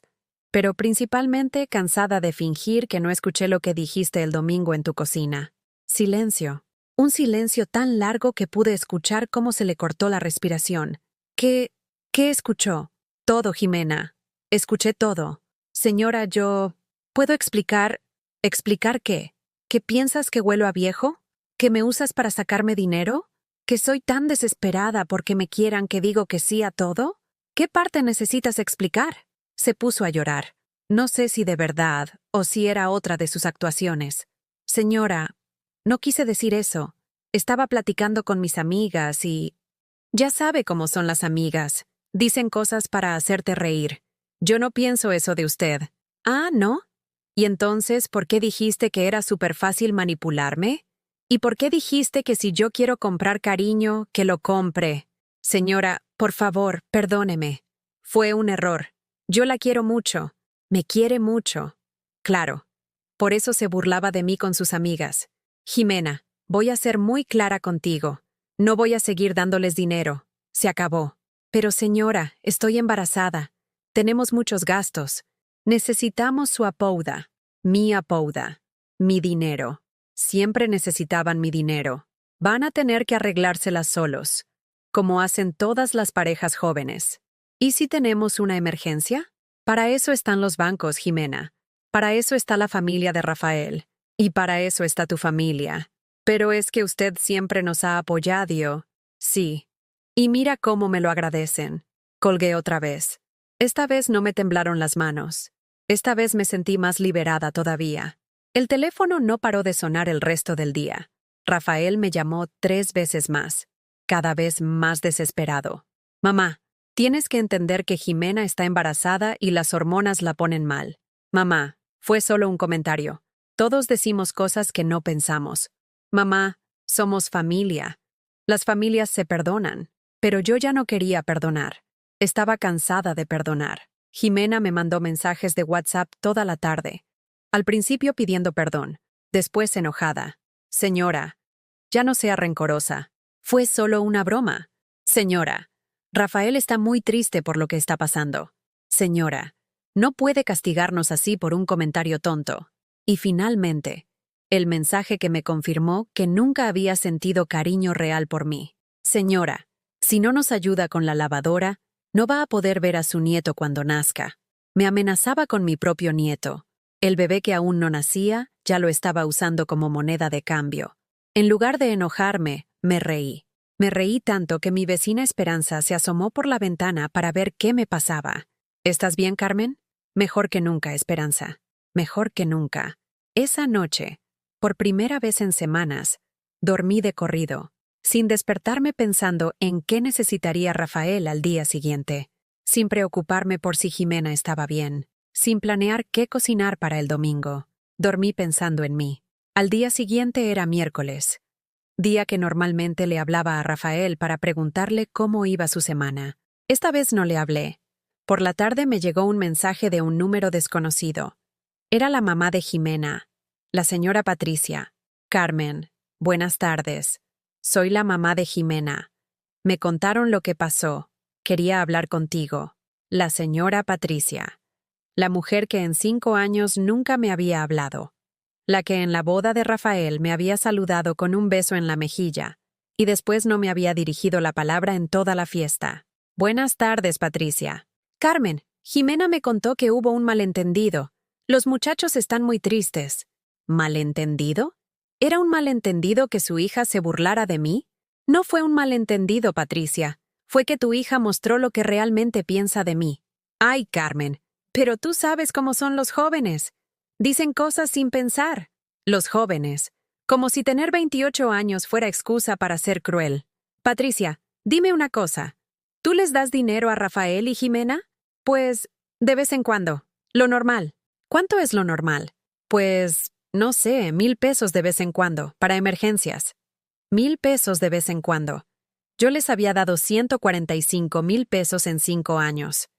pero principalmente cansada de fingir que no escuché lo que dijiste el domingo en tu cocina. Silencio. Un silencio tan largo que pude escuchar cómo se le cortó la respiración. ¿Qué escuchó? Todo, Jimena. Escuché todo. Señora, yo... ¿Puedo explicar? ¿Explicar qué? ¿Que piensas que huelo a viejo? ¿Que me usas para sacarme dinero? ¿Que soy tan desesperada porque me quieran que digo que sí a todo? ¿Qué parte necesitas explicar? Se puso a llorar. No sé si de verdad o si era otra de sus actuaciones. Señora, no quise decir eso. Estaba platicando con mis amigas y... Ya sabe cómo son las amigas. Dicen cosas para hacerte reír. Yo no pienso eso de usted. Ah, ¿no? ¿Y entonces por qué dijiste que era súper fácil manipularme? ¿Y por qué dijiste que si yo quiero comprar cariño, que lo compre? Señora, por favor, perdóneme. Fue un error. Yo la quiero mucho. Me quiere mucho. Claro. Por eso se burlaba de mí con sus amigas. Jimena, voy a ser muy clara contigo. No voy a seguir dándoles dinero. Se acabó. Pero señora, estoy embarazada. Tenemos muchos gastos. Necesitamos su apouda. Mi apouda. Mi dinero. Siempre necesitaban mi dinero. Van a tener que arreglárselas solos, como hacen todas las parejas jóvenes. ¿Y si tenemos una emergencia? Para eso están los bancos, Jimena. Para eso está la familia de Rafael. Y para eso está tu familia. Pero es que usted siempre nos ha apoyado. Sí. Y mira cómo me lo agradecen. Colgué otra vez. Esta vez no me temblaron las manos. Esta vez me sentí más liberada todavía. El teléfono no paró de sonar el resto del día. Rafael me llamó 3 veces más, cada vez más desesperado. Mamá, tienes que entender que Jimena está embarazada y las hormonas la ponen mal. Mamá, fue solo un comentario. Todos decimos cosas que no pensamos. Mamá, somos familia. Las familias se perdonan, pero yo ya no quería perdonar. Estaba cansada de perdonar. Jimena me mandó mensajes de WhatsApp toda la tarde. Al principio pidiendo perdón, después enojada. Señora, ya no sea rencorosa. Fue solo una broma. Señora, Rafael está muy triste por lo que está pasando. Señora, no puede castigarnos así por un comentario tonto. Y finalmente, el mensaje que me confirmó que nunca había sentido cariño real por mí. Señora, si no nos ayuda con la lavadora, no va a poder ver a su nieto cuando nazca. Me amenazaba con mi propio nieto. El bebé que aún no nacía ya lo estaba usando como moneda de cambio. En lugar de enojarme, me reí. Me reí tanto que mi vecina Esperanza se asomó por la ventana para ver qué me pasaba. ¿Estás bien, Carmen? Mejor que nunca, Esperanza. Mejor que nunca. Esa noche, por primera vez en semanas, dormí de corrido, sin despertarme pensando en qué necesitaría Rafael al día siguiente, sin preocuparme por si Jimena estaba bien, sin planear qué cocinar para el domingo. Dormí pensando en mí. Al día siguiente era miércoles, día que normalmente le hablaba a Rafael para preguntarle cómo iba su semana. Esta vez no le hablé. Por la tarde me llegó un mensaje de un número desconocido. Era la mamá de Jimena, la señora Patricia. Carmen, buenas tardes. Soy la mamá de Jimena. Me contaron lo que pasó. Quería hablar contigo. La señora Patricia. La mujer que en 5 años nunca me había hablado. La que en la boda de Rafael me había saludado con un beso en la mejilla, y después no me había dirigido la palabra en toda la fiesta. Buenas tardes, Patricia. Carmen, Jimena me contó que hubo un malentendido. Los muchachos están muy tristes. ¿Malentendido? ¿Era un malentendido que su hija se burlara de mí? No fue un malentendido, Patricia. Fue que tu hija mostró lo que realmente piensa de mí. Ay, Carmen, pero tú sabes cómo son los jóvenes. Dicen cosas sin pensar. Los jóvenes. Como si tener 28 años fuera excusa para ser cruel. Patricia, dime una cosa. ¿Tú les das dinero a Rafael y Jimena? Pues, de vez en cuando. Lo normal. ¿Cuánto es lo normal? Pues, no sé, 1,000 pesos de vez en cuando, para emergencias. 1,000 pesos de vez en cuando. Yo les había dado 145,000 pesos en 5 años.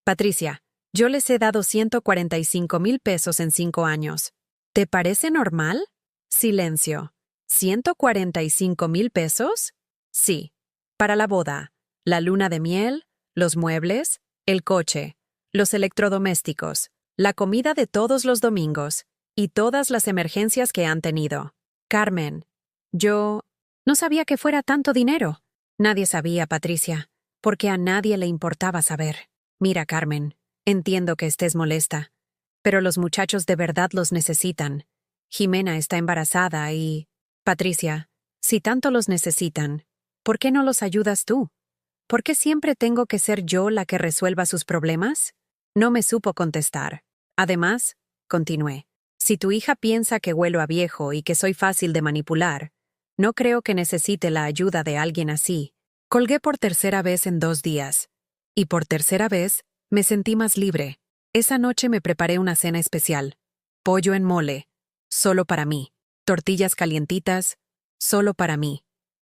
Patricia, yo les he dado 145,000 pesos en 5 años. ¿Te parece normal? Silencio. ¿145,000 pesos? Sí. Para la boda, la luna de miel, los muebles, el coche, los electrodomésticos, la comida de todos los domingos y todas las emergencias que han tenido. Carmen, yo no sabía que fuera tanto dinero. Nadie sabía, Patricia, porque a nadie le importaba saber. Mira, Carmen, entiendo que estés molesta, pero los muchachos de verdad los necesitan. Jimena está embarazada y... Patricia, si tanto los necesitan, ¿por qué no los ayudas tú? ¿Por qué siempre tengo que ser yo la que resuelva sus problemas? No me supo contestar. Además, continué, si tu hija piensa que huelo a viejo y que soy fácil de manipular, no creo que necesite la ayuda de alguien así. Colgué por tercera vez en 2 días. Y por tercera vez, me sentí más libre. Esa noche me preparé una cena especial. Pollo en mole, solo para mí. Tortillas calientitas, solo para mí.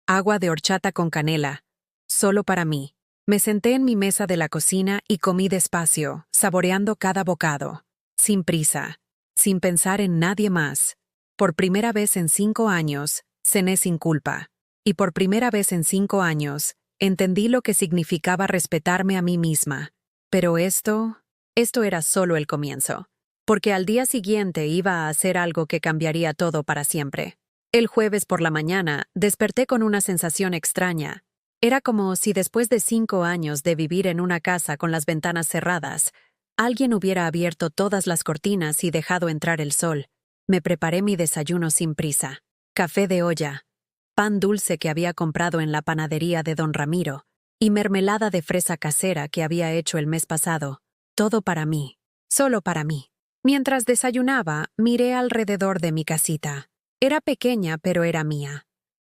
Agua de horchata con canela, solo para mí. Me senté en mi mesa de la cocina y comí despacio, saboreando cada bocado. Sin prisa, sin pensar en nadie más. Por primera vez en 5 años, cené sin culpa. Y por primera vez en 5 años, entendí lo que significaba respetarme a mí misma. Pero esto era solo el comienzo. Porque al día siguiente iba a hacer algo que cambiaría todo para siempre. El jueves por la mañana, desperté con una sensación extraña. Era como si después de 5 años de vivir en una casa con las ventanas cerradas, alguien hubiera abierto todas las cortinas y dejado entrar el sol. Me preparé mi desayuno sin prisa. Café de olla, pan dulce que había comprado en la panadería de don Ramiro, y mermelada de fresa casera que había hecho el mes pasado. Todo para mí, solo para mí. Mientras desayunaba, miré alrededor de mi casita. Era pequeña, pero era mía.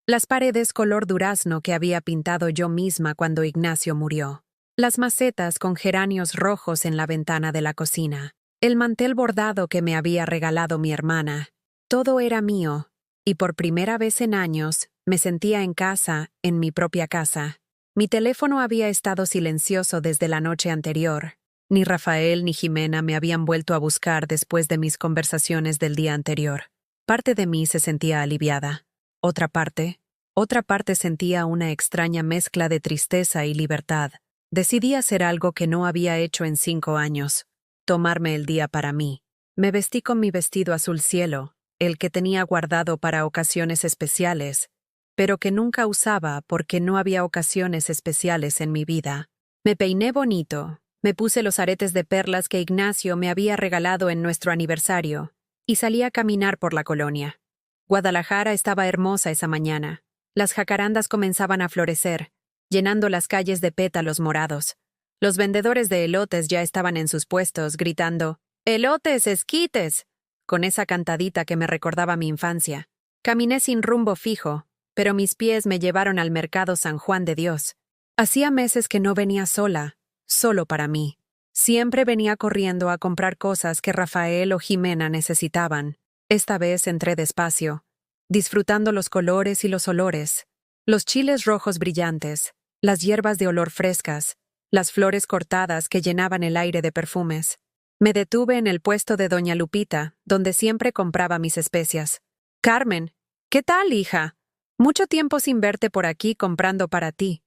Las paredes color durazno que había pintado yo misma cuando Ignacio murió. Las macetas con geranios rojos en la ventana de la cocina. El mantel bordado que me había regalado mi hermana. Todo era mío, y por primera vez en años, me sentía en casa, en mi propia casa. Mi teléfono había estado silencioso desde la noche anterior. Ni Rafael ni Jimena me habían vuelto a buscar después de mis conversaciones del día anterior. Parte de mí se sentía aliviada. Otra parte sentía una extraña mezcla de tristeza y libertad. Decidí hacer algo que no había hecho en 5 años. Tomarme el día para mí. Me vestí con mi vestido azul cielo, el que tenía guardado para ocasiones especiales, pero que nunca usaba porque no había ocasiones especiales en mi vida. Me peiné bonito. Me puse los aretes de perlas que Ignacio me había regalado en nuestro aniversario y salí a caminar por la colonia. Guadalajara estaba hermosa esa mañana. Las jacarandas comenzaban a florecer, llenando las calles de pétalos morados. Los vendedores de elotes ya estaban en sus puestos, gritando «¡Elotes, esquites!», con esa cantadita que me recordaba mi infancia. Caminé sin rumbo fijo, pero mis pies me llevaron al mercado San Juan de Dios. Hacía meses que no venía sola, solo para mí. Siempre venía corriendo a comprar cosas que Rafael o Jimena necesitaban. Esta vez entré despacio, disfrutando los colores y los olores, los chiles rojos brillantes, las hierbas de olor frescas, las flores cortadas que llenaban el aire de perfumes. Me detuve en el puesto de doña Lupita, donde siempre compraba mis especias. «Carmen, ¿qué tal, hija? Mucho tiempo sin verte por aquí comprando para ti».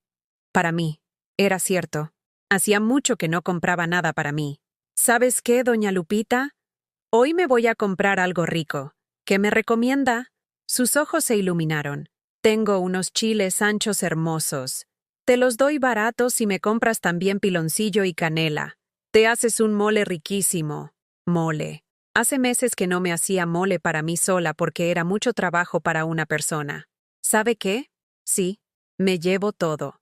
Para mí. Era cierto. Hacía mucho que no compraba nada para mí. ¿Sabes qué, doña Lupita? Hoy me voy a comprar algo rico. ¿Qué me recomienda? Sus ojos se iluminaron. Tengo unos chiles anchos hermosos. Te los doy baratos si me compras también piloncillo y canela. Te haces un mole riquísimo. Mole. Hace meses que no me hacía mole para mí sola porque era mucho trabajo para una persona. ¿Sabe qué? Sí, me llevo todo.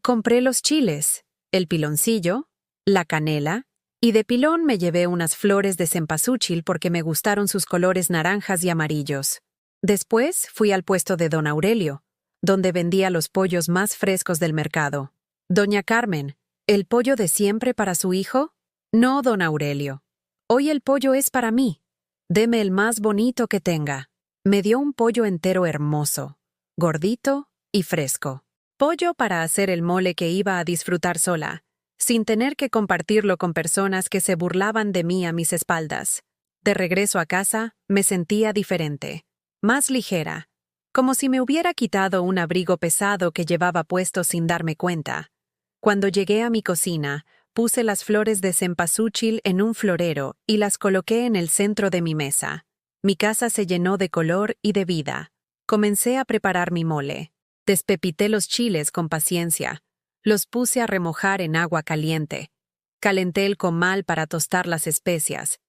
Compré los chiles, el piloncillo, la canela, y de pilón me llevé unas flores de cempasúchil porque me gustaron sus colores naranjas y amarillos. Después fui al puesto de don Aurelio, donde vendía los pollos más frescos del mercado. Doña Carmen, ¿el pollo de siempre para su hijo? No, don Aurelio. Hoy el pollo es para mí. Deme el más bonito que tenga. Me dio un pollo entero hermoso, gordito y fresco. Pollo para hacer el mole que iba a disfrutar sola, sin tener que compartirlo con personas que se burlaban de mí a mis espaldas. De regreso a casa, me sentía diferente, más ligera, como si me hubiera quitado un abrigo pesado que llevaba puesto sin darme cuenta. Cuando llegué a mi cocina, Puse las flores de cempasúchil en un florero y las coloqué en el centro de mi mesa. Mi casa se llenó de color y de vida. Comencé a preparar mi mole. Despepité los chiles con paciencia. Los puse a remojar en agua caliente. Calenté el comal para tostar las especias.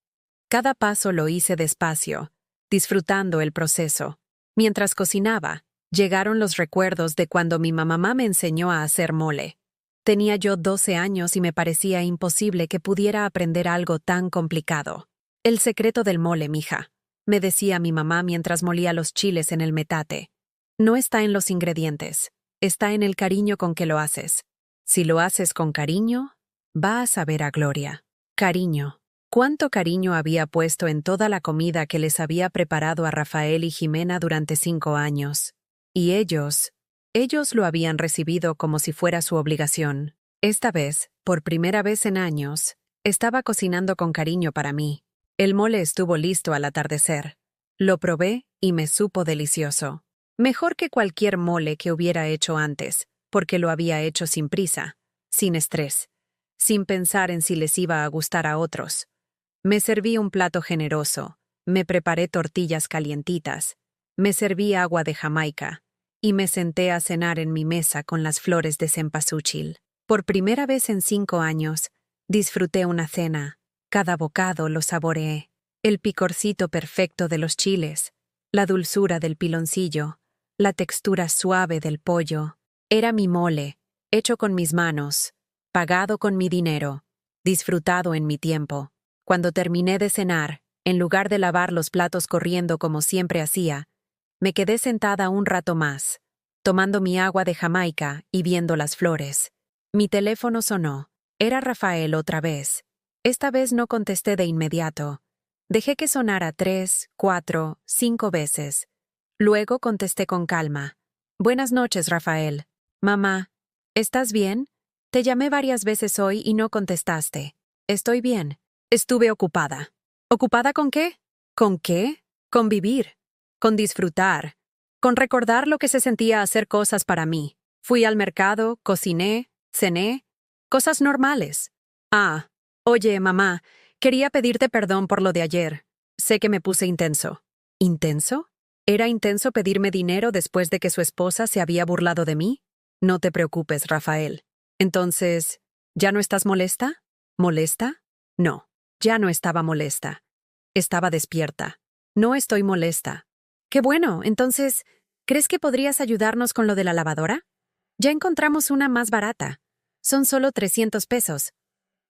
Cada paso lo hice despacio, disfrutando el proceso. Mientras cocinaba, llegaron los recuerdos de cuando mi mamá me enseñó a hacer mole. Tenía yo 12 años y me parecía imposible que pudiera aprender algo tan complicado. El secreto del mole, mija, me decía mi mamá mientras molía los chiles en el metate. No está en los ingredientes, está en el cariño con que lo haces. Si lo haces con cariño, va a saber a gloria. Cariño. ¿Cuánto cariño había puesto en toda la comida que les había preparado a Rafael y Jimena durante 5 años? Y ellos lo habían recibido como si fuera su obligación. Esta vez, por primera vez en años, estaba cocinando con cariño para mí. El mole estuvo listo al atardecer. Lo probé y me supo delicioso. Mejor que cualquier mole que hubiera hecho antes, porque lo había hecho sin prisa, sin estrés, sin pensar en si les iba a gustar a otros. Me serví un plato generoso, me preparé tortillas calientitas, me serví agua de Jamaica, y me senté a cenar en mi mesa con las flores de cempasúchil. Por primera vez en 5 años, disfruté una cena. Cada bocado lo saboreé. El picorcito perfecto de los chiles, la dulzura del piloncillo, la textura suave del pollo. Era mi mole, hecho con mis manos, pagado con mi dinero, disfrutado en mi tiempo. Cuando terminé de cenar, en lugar de lavar los platos corriendo como siempre hacía, me quedé sentada un rato más, tomando mi agua de Jamaica y viendo las flores. Mi teléfono sonó. Era Rafael otra vez. Esta vez no contesté de inmediato. Dejé que sonara 3, 4, 5 veces. Luego contesté con calma. Buenas noches, Rafael. Mamá, ¿estás bien? Te llamé varias veces hoy y no contestaste. Estoy bien. Estuve ocupada. ¿Ocupada con qué? ¿Con qué? Con vivir. Con disfrutar, con recordar lo que se sentía hacer cosas para mí. Fui al mercado, cociné, cené, cosas normales. Ah, oye, mamá, quería pedirte perdón por lo de ayer. Sé que me puse intenso. ¿Intenso? ¿Era intenso pedirme dinero después de que su esposa se había burlado de mí? No te preocupes, Rafael. Entonces, ¿ya no estás molesta? ¿Molesta? No, ya no estaba molesta. Estaba despierta. No estoy molesta. Qué bueno, entonces, ¿crees que podrías ayudarnos con lo de la lavadora? Ya encontramos una más barata. Son solo 300 pesos.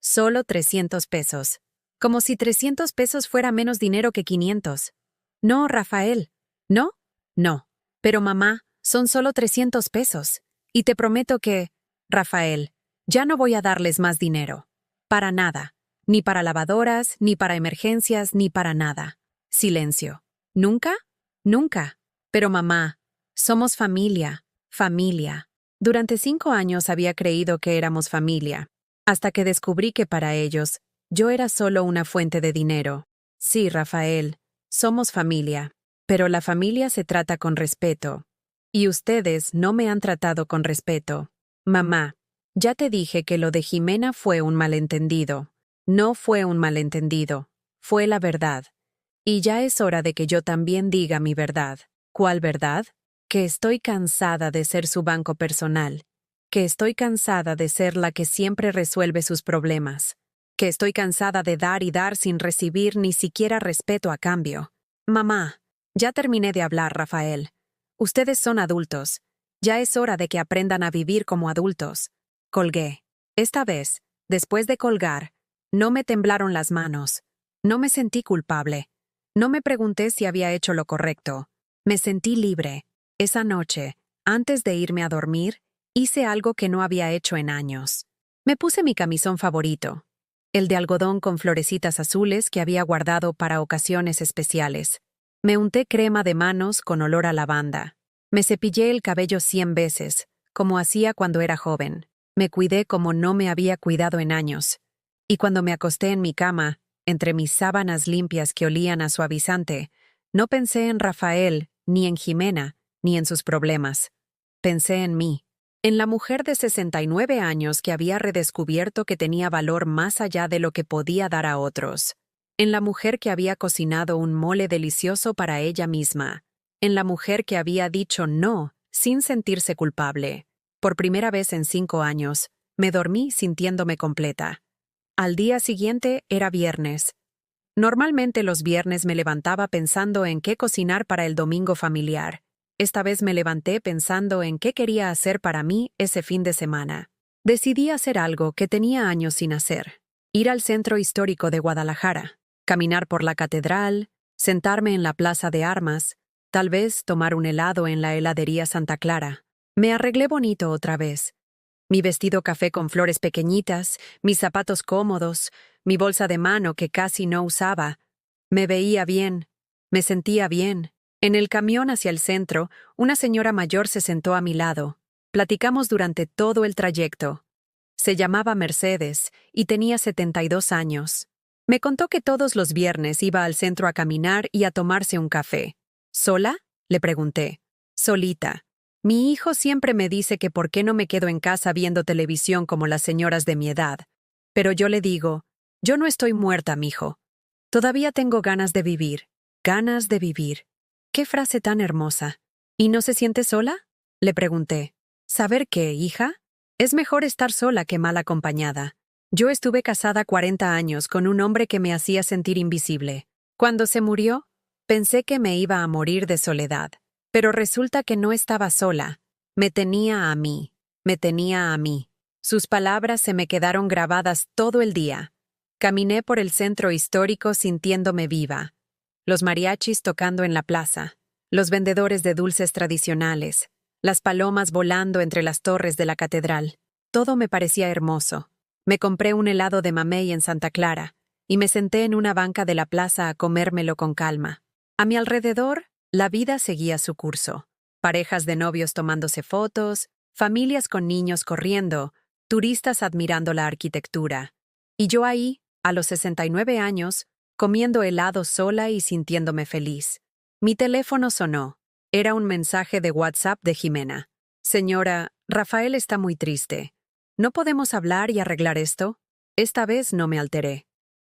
Solo 300 pesos. Como si 300 pesos fuera menos dinero que 500. No, Rafael. ¿No? No. Pero mamá, son solo 300 pesos. Y te prometo que, Rafael, ya no voy a darles más dinero. Para nada. Ni para lavadoras, ni para emergencias, ni para nada. Silencio. ¿Nunca? Nunca. Pero mamá, somos familia, familia. Durante 5 años había creído que éramos familia, hasta que descubrí que para ellos, yo era solo una fuente de dinero. Sí, Rafael, somos familia, pero la familia se trata con respeto. Y ustedes no me han tratado con respeto. Mamá, ya te dije que lo de Jimena fue un malentendido. No fue un malentendido, fue la verdad. Y ya es hora de que yo también diga mi verdad. ¿Cuál verdad? Que estoy cansada de ser su banco personal. Que estoy cansada de ser la que siempre resuelve sus problemas. Que estoy cansada de dar y dar sin recibir ni siquiera respeto a cambio. Mamá, ya terminé de hablar, Rafael. Ustedes son adultos. Ya es hora de que aprendan a vivir como adultos. Colgué. Esta vez, después de colgar, no me temblaron las manos. No me sentí culpable. No me pregunté si había hecho lo correcto. Me sentí libre. Esa noche, antes de irme a dormir, hice algo que no había hecho en años. Me puse mi camisón favorito, el de algodón con florecitas azules que había guardado para ocasiones especiales. Me unté crema de manos con olor a lavanda. Me cepillé el cabello 100 veces, como hacía cuando era joven. Me cuidé como no me había cuidado en años. Y cuando me acosté en mi cama, entre mis sábanas limpias que olían a suavizante, no pensé en Rafael, ni en Jimena, ni en sus problemas. Pensé en mí. En la mujer de 69 años que había redescubierto que tenía valor más allá de lo que podía dar a otros. En la mujer que había cocinado un mole delicioso para ella misma. En la mujer que había dicho no, sin sentirse culpable. Por primera vez en 5 años, me dormí sintiéndome completa. Al día siguiente era viernes. Normalmente los viernes me levantaba pensando en qué cocinar para el domingo familiar. Esta vez me levanté pensando en qué quería hacer para mí ese fin de semana. Decidí hacer algo que tenía años sin hacer. Ir al centro histórico de Guadalajara, caminar por la catedral, sentarme en la plaza de armas, tal vez tomar un helado en la heladería Santa Clara. Me arreglé bonito otra vez. Mi vestido café con flores pequeñitas, mis zapatos cómodos, mi bolsa de mano que casi no usaba. Me veía bien, me sentía bien. En el camión hacia el centro, una señora mayor se sentó a mi lado. Platicamos durante todo el trayecto. Se llamaba Mercedes y tenía 72 años. Me contó que todos los viernes iba al centro a caminar y a tomarse un café. ¿Sola?, le pregunté. Solita. Mi hijo siempre me dice que por qué no me quedo en casa viendo televisión como las señoras de mi edad. Pero yo le digo, yo no estoy muerta, mijo. Todavía tengo ganas de vivir. Ganas de vivir. ¡Qué frase tan hermosa! ¿Y no se siente sola?, le pregunté. ¿Saber qué, hija? Es mejor estar sola que mal acompañada. Yo estuve casada 40 años con un hombre que me hacía sentir invisible. Cuando se murió, pensé que me iba a morir de soledad. Pero resulta que no estaba sola. Me tenía a mí. Me tenía a mí. Sus palabras se me quedaron grabadas todo el día. Caminé por el centro histórico sintiéndome viva. Los mariachis tocando en la plaza. Los vendedores de dulces tradicionales. Las palomas volando entre las torres de la catedral. Todo me parecía hermoso. Me compré un helado de mamey en Santa Clara y me senté en una banca de la plaza a comérmelo con calma. A mi alrededor, la vida seguía su curso. Parejas de novios tomándose fotos, familias con niños corriendo, turistas admirando la arquitectura. Y yo ahí, a los 69 años, comiendo helado sola y sintiéndome feliz. Mi teléfono sonó. Era un mensaje de WhatsApp de Jimena. Señora, Rafael está muy triste. ¿No podemos hablar y arreglar esto? Esta vez no me alteré.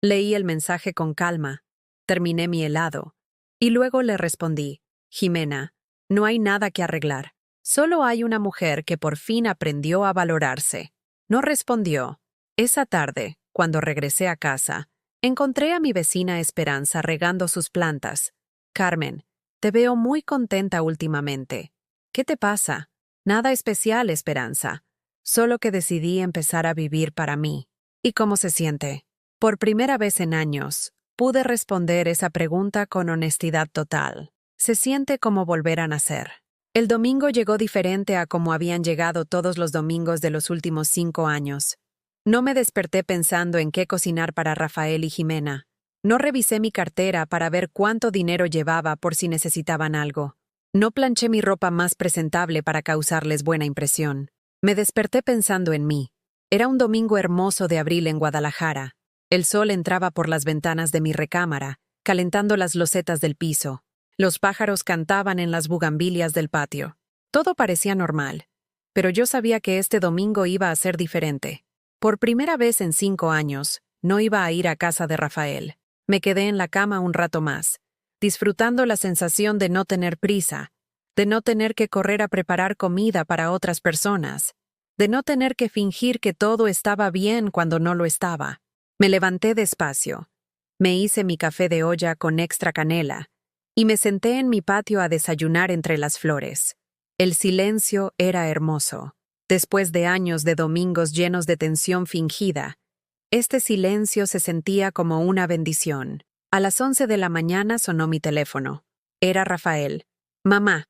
Leí el mensaje con calma. Terminé mi helado. Y luego le respondí, Jimena, no hay nada que arreglar. Solo hay una mujer que por fin aprendió a valorarse. No respondió. Esa tarde, cuando regresé a casa, encontré a mi vecina Esperanza regando sus plantas. Carmen, te veo muy contenta últimamente. ¿Qué te pasa? Nada especial, Esperanza. Solo que decidí empezar a vivir para mí. ¿Y cómo se siente? Por primera vez en años, pude responder esa pregunta con honestidad total. Se siente como volver a nacer. El domingo llegó diferente a como habían llegado todos los domingos de los últimos 5 años. No me desperté pensando en qué cocinar para Rafael y Jimena. No revisé mi cartera para ver cuánto dinero llevaba por si necesitaban algo. No planché mi ropa más presentable para causarles buena impresión. Me desperté pensando en mí. Era un domingo hermoso de abril en Guadalajara. El sol entraba por las ventanas de mi recámara, calentando las losetas del piso. Los pájaros cantaban en las bugambilias del patio. Todo parecía normal, pero yo sabía que este domingo iba a ser diferente. Por primera vez en 5 años, no iba a ir a casa de Rafael. Me quedé en la cama un rato más, disfrutando la sensación de no tener prisa, de no tener que correr a preparar comida para otras personas, de no tener que fingir que todo estaba bien cuando no lo estaba. Me levanté despacio, me hice mi café de olla con extra canela y me senté en mi patio a desayunar entre las flores. El silencio era hermoso. Después de años de domingos llenos de tensión fingida, este silencio se sentía como una bendición. A las 11 de la mañana sonó mi teléfono. Era Rafael. Mamá,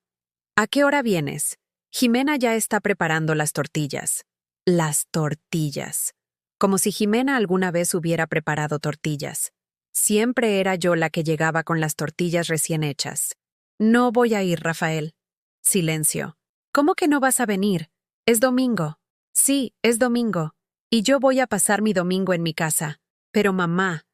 ¿a qué hora vienes? Jimena ya está preparando las tortillas. Las tortillas. Como si Jimena alguna vez hubiera preparado tortillas. Siempre era yo la que llegaba con las tortillas recién hechas. No voy a ir, Rafael. Silencio. ¿Cómo que no vas a venir? Es domingo. Sí, es domingo. Y yo voy a pasar mi domingo en mi casa. Pero mamá,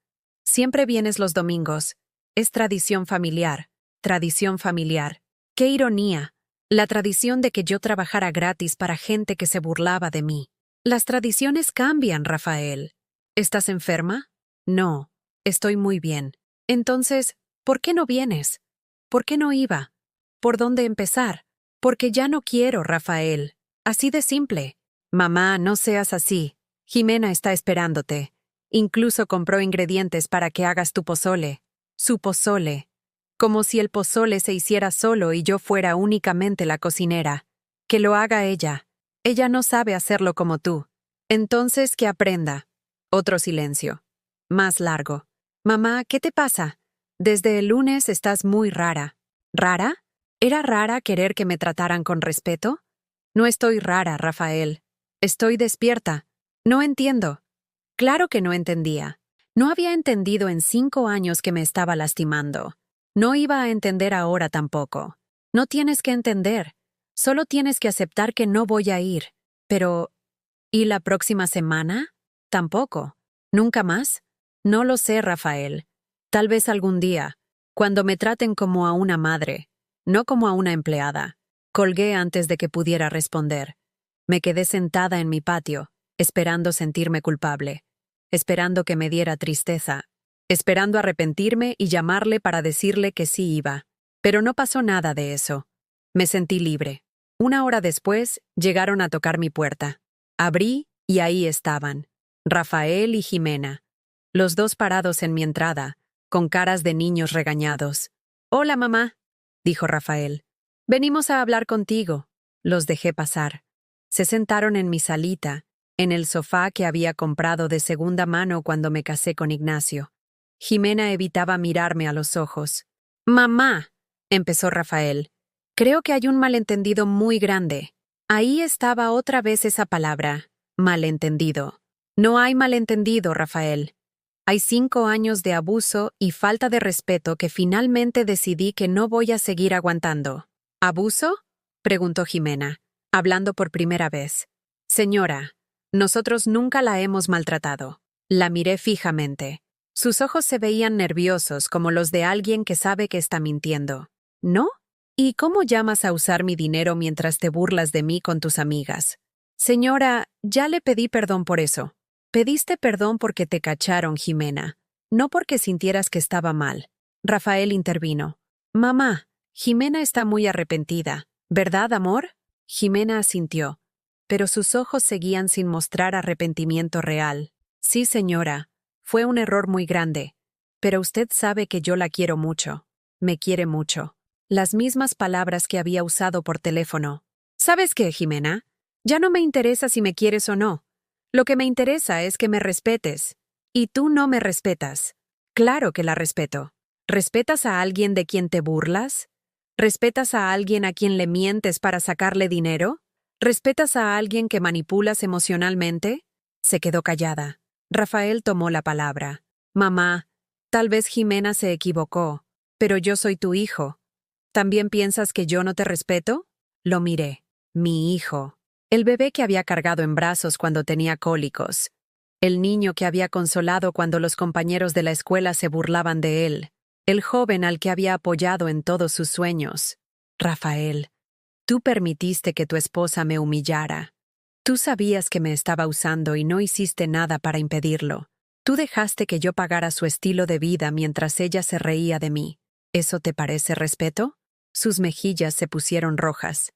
siempre vienes los domingos. Es tradición familiar. Tradición familiar. ¡Qué ironía! La tradición de que yo trabajara gratis para gente que se burlaba de mí. Las tradiciones cambian, Rafael. ¿Estás enferma? No, estoy muy bien. Entonces, ¿por qué no vienes? ¿Por qué no iba? ¿Por dónde empezar? Porque ya no quiero, Rafael. Así de simple. Mamá, no seas así. Jimena está esperándote. Incluso compró ingredientes para que hagas tu pozole. Su pozole. Como si el pozole se hiciera solo y yo fuera únicamente la cocinera. Que lo haga ella. Ella no sabe hacerlo como tú. Entonces, que aprenda. Otro silencio. Más largo. Mamá, ¿qué te pasa? Desde el lunes estás muy rara. ¿Rara? ¿Era rara querer que me trataran con respeto? No estoy rara, Rafael. Estoy despierta. No entiendo. Claro que no entendía. No había entendido en 5 años que me estaba lastimando. No iba a entender ahora tampoco. No tienes que entender. Solo tienes que aceptar que no voy a ir. Pero, ¿y la próxima semana? Tampoco. ¿Nunca más? No lo sé, Rafael. Tal vez algún día, cuando me traten como a una madre, no como a una empleada. Colgué antes de que pudiera responder. Me quedé sentada en mi patio, esperando sentirme culpable, esperando que me diera tristeza, esperando arrepentirme y llamarle para decirle que sí iba. Pero no pasó nada de eso. Me sentí libre. 1 hora después, llegaron a tocar mi puerta. Abrí y ahí estaban, Rafael y Jimena, los dos parados en mi entrada, con caras de niños regañados. «Hola, mamá», dijo Rafael. «Venimos a hablar contigo». Los dejé pasar. Se sentaron en mi salita, en el sofá que había comprado de segunda mano cuando me casé con Ignacio. Jimena evitaba mirarme a los ojos. «Mamá», empezó Rafael, «creo que hay un malentendido muy grande». Ahí estaba otra vez esa palabra, malentendido. No hay malentendido, Rafael. Hay 5 años de abuso y falta de respeto que finalmente decidí que no voy a seguir aguantando. ¿Abuso?, preguntó Jimena, hablando por primera vez. Señora, nosotros nunca la hemos maltratado. La miré fijamente. Sus ojos se veían nerviosos como los de alguien que sabe que está mintiendo. ¿No? ¿Y cómo llamas a usar mi dinero mientras te burlas de mí con tus amigas? Señora, ya le pedí perdón por eso. Pediste perdón porque te cacharon, Jimena, no porque sintieras que estaba mal. Rafael intervino. Mamá, Jimena está muy arrepentida, ¿verdad, amor? Jimena asintió, pero sus ojos seguían sin mostrar arrepentimiento real. Sí, señora, fue un error muy grande, pero usted sabe que yo la quiero mucho. Me quiere mucho. Las mismas palabras que había usado por teléfono. ¿Sabes qué, Jimena? Ya no me interesa si me quieres o no. Lo que me interesa es que me respetes. Y tú no me respetas. Claro que la respeto. ¿Respetas a alguien de quien te burlas? ¿Respetas a alguien a quien le mientes para sacarle dinero? ¿Respetas a alguien que manipulas emocionalmente? Se quedó callada. Rafael tomó la palabra. Mamá, tal vez Jimena se equivocó, pero yo soy tu hijo. ¿También piensas que yo no te respeto? Lo miré. Mi hijo. El bebé que había cargado en brazos cuando tenía cólicos. El niño que había consolado cuando los compañeros de la escuela se burlaban de él. El joven al que había apoyado en todos sus sueños. Rafael, tú permitiste que tu esposa me humillara. Tú sabías que me estaba usando y no hiciste nada para impedirlo. Tú dejaste que yo pagara su estilo de vida mientras ella se reía de mí. ¿Eso te parece respeto? Sus mejillas se pusieron rojas.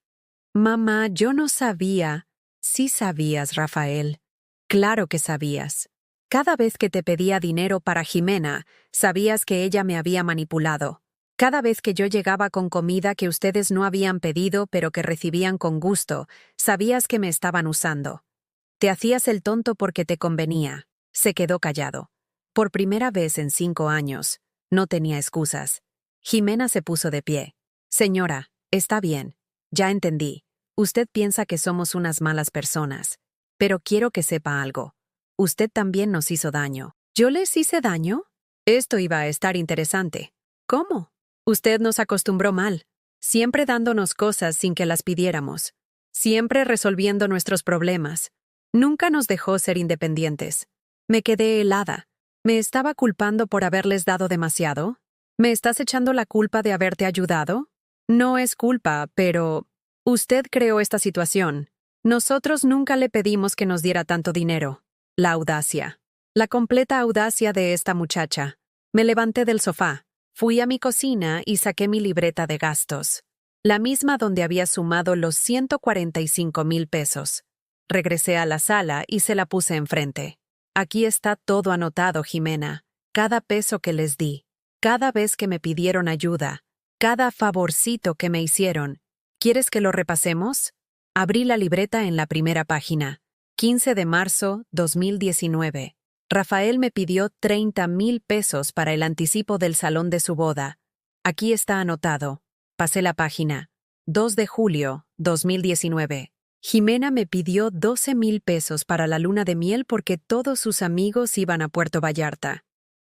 Mamá, yo no sabía. Sí sabías, Rafael. Claro que sabías. Cada vez que te pedía dinero para Jimena, sabías que ella me había manipulado. Cada vez que yo llegaba con comida que ustedes no habían pedido pero que recibían con gusto, sabías que me estaban usando. Te hacías el tonto porque te convenía. Se quedó callado. Por primera vez en 5 años. No tenía excusas. Jimena se puso de pie. Señora, está bien. Ya entendí. Usted piensa que somos unas malas personas. Pero quiero que sepa algo. Usted también nos hizo daño. ¿Yo les hice daño? Esto iba a estar interesante. ¿Cómo? Usted nos acostumbró mal. Siempre dándonos cosas sin que las pidiéramos. Siempre resolviendo nuestros problemas. Nunca nos dejó ser independientes. Me quedé helada. ¿Me estaba culpando por haberles dado demasiado? ¿Me estás echando la culpa de haberte ayudado? No es culpa, pero Usted creó esta situación. Nosotros nunca le pedimos que nos diera tanto dinero. La audacia. La completa audacia de esta muchacha. Me levanté del sofá, fui a mi cocina y saqué mi libreta de gastos. La misma donde había sumado los 145,000 pesos. Regresé a la sala y se la puse enfrente. Aquí está todo anotado, Jimena. Cada peso que les di. Cada vez que me pidieron ayuda. Cada favorcito que me hicieron. ¿Quieres que lo repasemos? Abrí la libreta en la primera página. 15 de marzo, 2019. Rafael me pidió 30,000 pesos para el anticipo del salón de su boda. Aquí está anotado. Pasé la página. 2 de julio, 2019. Jimena me pidió 12,000 pesos para la luna de miel porque todos sus amigos iban a Puerto Vallarta.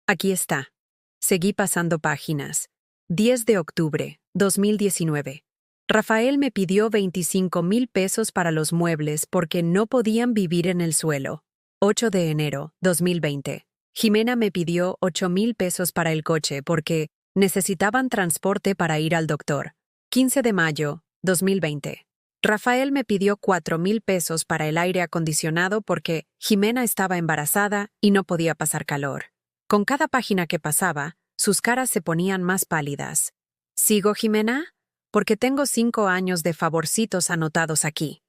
Aquí está. Seguí pasando páginas. 10 de octubre, 2019. Rafael me pidió 25,000 pesos para los muebles porque no podían vivir en el suelo. 8 de enero, 2020. Jimena me pidió 8,000 pesos para el coche porque necesitaban transporte para ir al doctor. 15 de mayo, 2020. Rafael me pidió 4,000 pesos para el aire acondicionado porque Jimena estaba embarazada y no podía pasar calor. Con cada página que pasaba, sus caras se ponían más pálidas. ¿Sigo, Jimena? Porque tengo 5 años de favorcitos anotados aquí.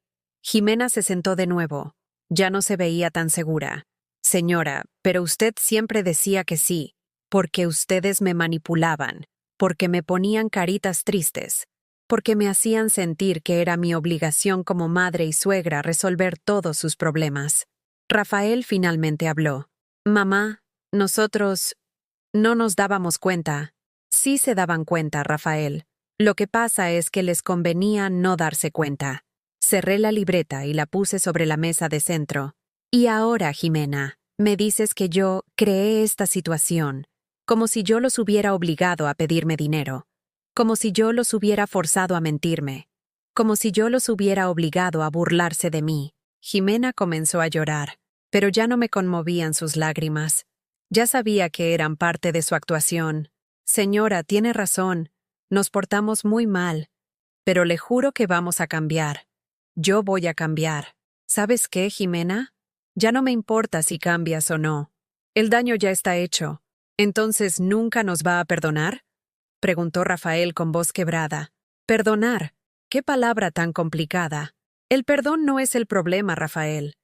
Jimena se sentó de nuevo. Ya no se veía tan segura. Señora, pero usted siempre decía que sí, porque ustedes me manipulaban, porque me ponían caritas tristes, porque me hacían sentir que era mi obligación como madre y suegra resolver todos sus problemas. Rafael finalmente habló. Mamá, nosotros no nos dábamos cuenta. Sí se daban cuenta, Rafael. Lo que pasa es que les convenía no darse cuenta. Cerré la libreta y la puse sobre la mesa de centro. Y ahora, Jimena, me dices que yo creé esta situación, como si yo los hubiera obligado a pedirme dinero, como si yo los hubiera forzado a mentirme, como si yo los hubiera obligado a burlarse de mí. Jimena comenzó a llorar, pero ya no me conmovían sus lágrimas. Ya sabía que eran parte de su actuación. Señora, tiene razón. Nos portamos muy mal, pero le juro que vamos a cambiar. Yo voy a cambiar. ¿Sabes qué, Jimena? Ya no me importa si cambias o no. El daño ya está hecho. ¿Entonces nunca nos va a perdonar? Preguntó Rafael con voz quebrada. Perdonar. ¿Qué palabra tan complicada? El perdón no es el problema, Rafael.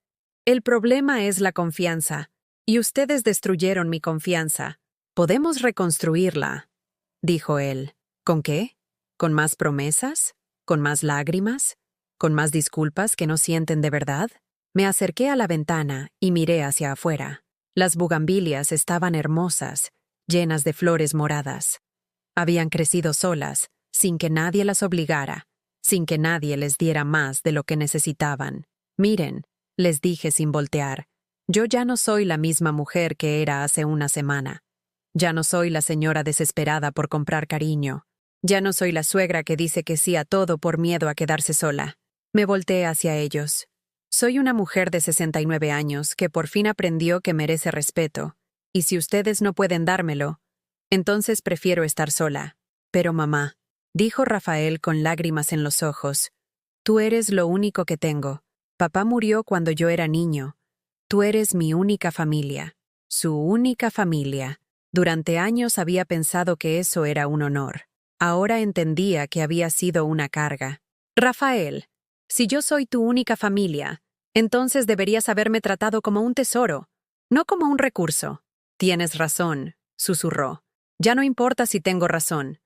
El problema es la confianza. Y ustedes destruyeron mi confianza. Podemos reconstruirla, dijo él. ¿Con qué? ¿Con más promesas? ¿Con más lágrimas? ¿Con más disculpas que no sienten de verdad? Me acerqué a la ventana y miré hacia afuera. Las bugambilias estaban hermosas, llenas de flores moradas. Habían crecido solas, sin que nadie las obligara, sin que nadie les diera más de lo que necesitaban. Miren, les dije sin voltear, yo ya no soy la misma mujer que era hace una semana. Ya no soy la señora desesperada por comprar cariño. Ya no soy la suegra que dice que sí a todo por miedo a quedarse sola. Me volteé hacia ellos. Soy una mujer de 69 años que por fin aprendió que merece respeto, y si ustedes no pueden dármelo, entonces prefiero estar sola. Pero mamá, dijo Rafael con lágrimas en los ojos, tú eres lo único que tengo. Papá murió cuando yo era niño. Tú eres mi única familia. Su única familia. Durante años había pensado que eso era un honor. Ahora entendía que había sido una carga. Rafael, si yo soy tu única familia, entonces deberías haberme tratado como un tesoro, no como un recurso. Tienes razón, susurró. Ya no importa si tengo razón.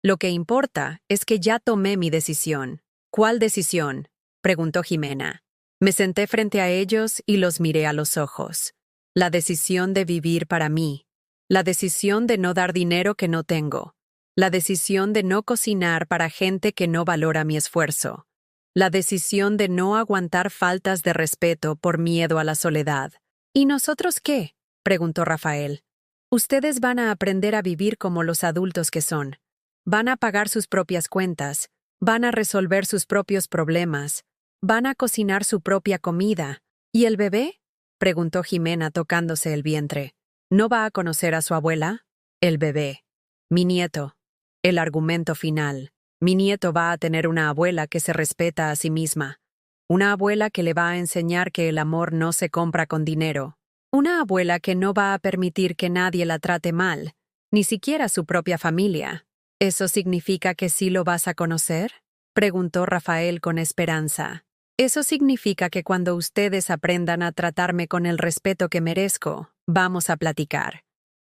Lo que importa es que ya tomé mi decisión. ¿Cuál decisión? Preguntó Jimena. Me senté frente a ellos y los miré a los ojos. La decisión de vivir para mí. La decisión de no dar dinero que no tengo. La decisión de no cocinar para gente que no valora mi esfuerzo. La decisión de no aguantar faltas de respeto por miedo a la soledad. ¿Y nosotros qué? Preguntó Rafael. Ustedes van a aprender a vivir como los adultos que son. Van a pagar sus propias cuentas. Van a resolver sus propios problemas. Van a cocinar su propia comida. ¿Y el bebé? Preguntó Jimena tocándose el vientre. ¿No va a conocer a su abuela? El bebé. Mi nieto. El argumento final. Mi nieto va a tener una abuela que se respeta a sí misma. Una abuela que le va a enseñar que el amor no se compra con dinero. Una abuela que no va a permitir que nadie la trate mal, ni siquiera su propia familia. ¿Eso significa que sí lo vas a conocer? Preguntó Rafael con esperanza. Eso significa que cuando ustedes aprendan a tratarme con el respeto que merezco, vamos a platicar.